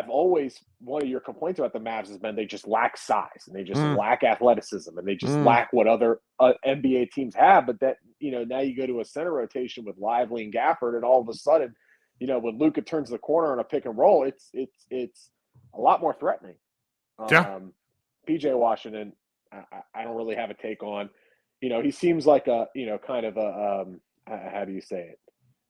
always, one of your complaints about the Mavs has been they just lack size and they just lack athleticism and they just lack what other NBA teams have. But that, now you go to a center rotation with Lively and Gafford, and all of a sudden, when Luka turns the corner on a pick and roll, it's a lot more threatening. PJ Washington, I don't really have a take on. He seems like a kind of a how do you say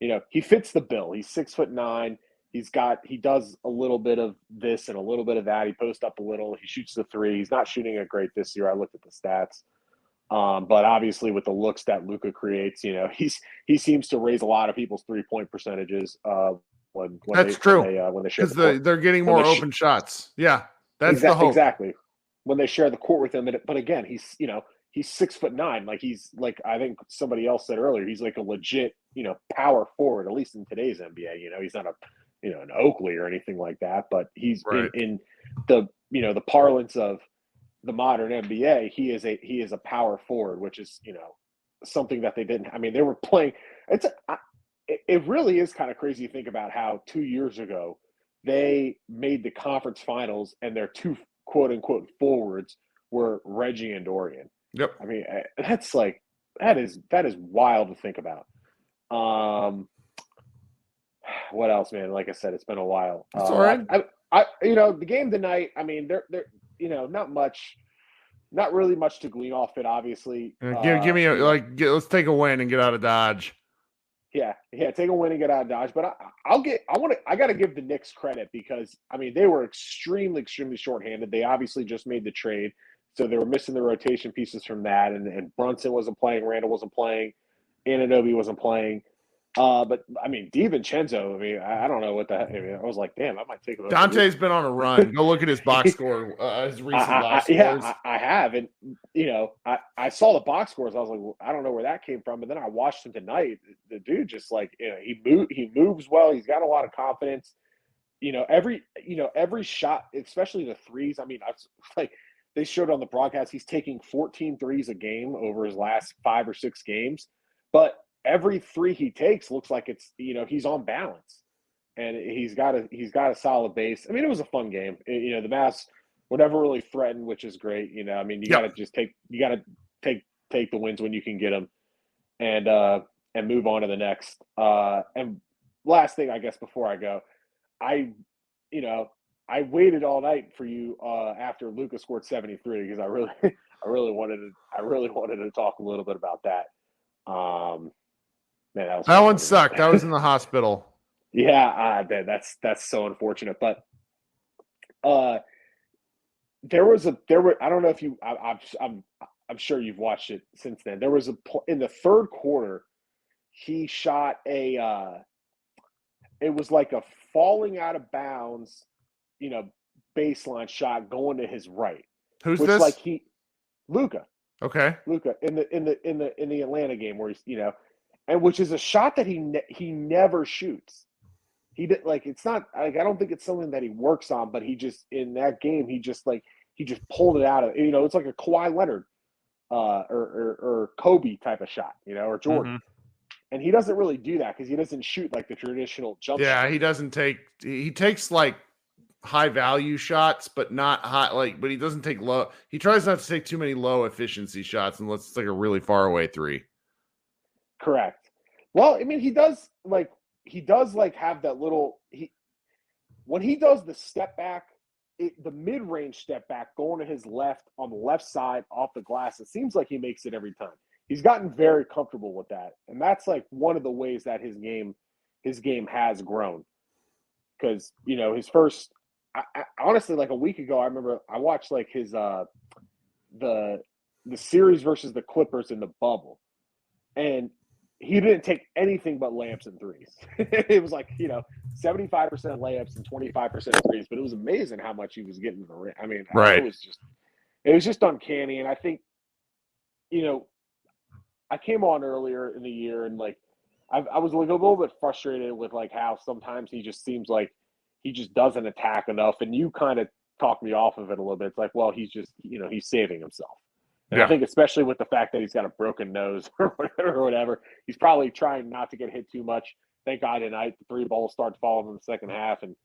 it? He fits the bill. He's 6'9". He does a little bit of this and a little bit of that. He posts up a little. He shoots the three. He's not shooting it great this year. I looked at the stats. But obviously with the looks that Luka creates, he seems to raise a lot of people's 3-point percentages when that's true. When they share because they're getting more open shots. Yeah, that's the hope. Exactly. When they share the court with him, but again, he's 6'9". Like he's like, I think somebody else said earlier, he's like a legit power forward, at least in today's NBA. He's not an Oakley or anything like that, but he's right. in the the parlance of the modern NBA, he is a power forward, which is something that they didn't. I mean, they were playing. It really is kind of crazy to think about how 2 years ago they made the conference finals and their two quote unquote forwards were Reggie and Dorian. Yep. I mean, that's like that is wild to think about. What else, man? Like I said, it's been a while. That's all right. The game tonight. I mean, they're not really much to glean off it. Obviously, give me let's take a win and get out of Dodge. Yeah, take a win and get out of Dodge. But I got to give the Knicks credit because I mean they were extremely shorthanded. They obviously just made the trade, so they were missing the rotation pieces from that. And Brunson wasn't playing, Randall wasn't playing, Anunoby wasn't playing. But I mean, DiVincenzo. I mean, I don't know what the heck. I mean, I was like, damn, I might take him. Dante's been on a run. Go look at his box score, his recent box scores. Yeah, I have, and I saw the box scores. I was like, well, I don't know where that came from. But then I watched him tonight. The dude just like he moves well. He's got a lot of confidence. Every shot, especially the threes. I mean, like they showed on the broadcast, he's taking 14 threes a game over his last 5 or 6 games, but every three he takes looks like it's he's on balance, and he's got a solid base. I mean, it was a fun game. The Mavs were never really threatened, which is great. I mean, you got to take the wins when you can get them, and move on to the next. And last thing, I guess, before I go, I I waited all night for you after Luka scored 73 because I really wanted to talk a little bit about that. Man, that one sucked. I was in the hospital. Yeah, that's so unfortunate. But there were I don't know if you I'm sure you've watched it since then. There was in the third quarter, he shot it was like a falling out of bounds, baseline shot going to his right. Who's this? Luka. Okay. Luka in the Atlanta game where he's, and which is a shot that he never shoots. He did it's not I don't think it's something that he works on, but he just in that game he just pulled it out of it's like a Kawhi Leonard or Kobe type of shot, or Jordan. Mm-hmm. And he doesn't really do that because he doesn't shoot like the traditional jump shot. Yeah, he takes like high value shots, but not high but he doesn't take low. He tries not to take too many low efficiency shots unless it's like a really far away three. Correct. Well, I mean, he does have that little when he does the step back, the mid-range step back going to his left on the left side off the glass, it seems like he makes it every time. He's gotten very comfortable with that. And that's like one of the ways that his game has grown. Because, his first honestly, like a week ago, I remember I watched like his the series versus the Clippers in the bubble. And he didn't take anything but layups and threes. It was like, 75% layups and 25% threes, but it was amazing how much he was getting to the rim. I mean, right. It was just uncanny. And I think, I came on earlier in the year and I was like a little bit frustrated with how sometimes he just seems like he just doesn't attack enough. And you kind of talked me off of it a little bit. It's like, well, he's just, he's saving himself. And I think especially with the fact that he's got a broken nose or whatever, he's probably trying not to get hit too much. Thank God tonight the three balls start falling in the second half and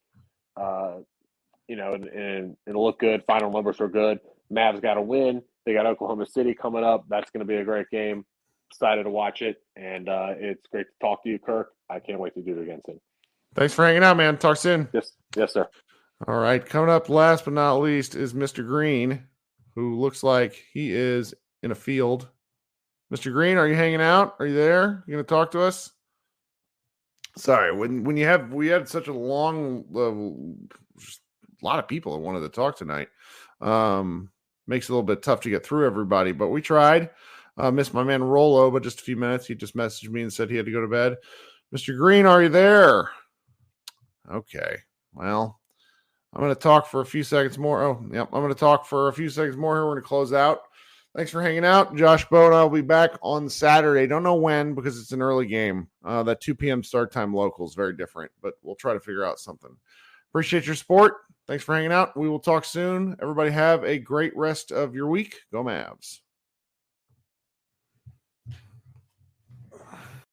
and it'll look good. Final numbers are good. Mavs got to win. They got Oklahoma City coming up. That's going to be a great game. Excited to watch it, and it's great to talk to you, Kirk. I can't wait to do it again soon. Thanks for hanging out, man. Talk soon. Yes, sir. All right, coming up last but not least is Mr. Green, who looks like he is in a field. Mr. Green, are you hanging out? Are you there? You going to talk to us? Sorry, we had such a long, a lot of people that wanted to talk tonight. Makes it a little bit tough to get through everybody, but we tried. Missed my man Rolo, but just a few minutes. He just messaged me and said he had to go to bed. Mr. Green, are you there? Okay. Well, I'm going to talk for a few seconds more. Oh, yep. I'm going to talk for a few seconds more here. We're going to close out. Thanks for hanging out. Josh Bowe and I will be back on Saturday. Don't know when because it's an early game. That 2 p.m. start time local is very different, but we'll try to figure out something. Appreciate your support. Thanks for hanging out. We will talk soon. Everybody have a great rest of your week. Go Mavs.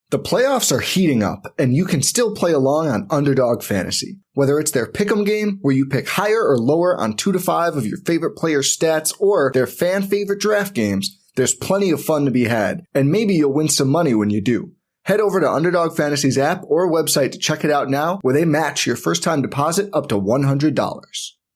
The playoffs are heating up, and you can still play along on Underdog Fantasy. Whether it's their pick'em game, where you pick higher or lower on 2 to 5 of your favorite players' stats, or their fan favorite draft games, there's plenty of fun to be had, and maybe you'll win some money when you do. Head over to Underdog Fantasy's app or website to check it out now, where they match your first-time deposit up to $100.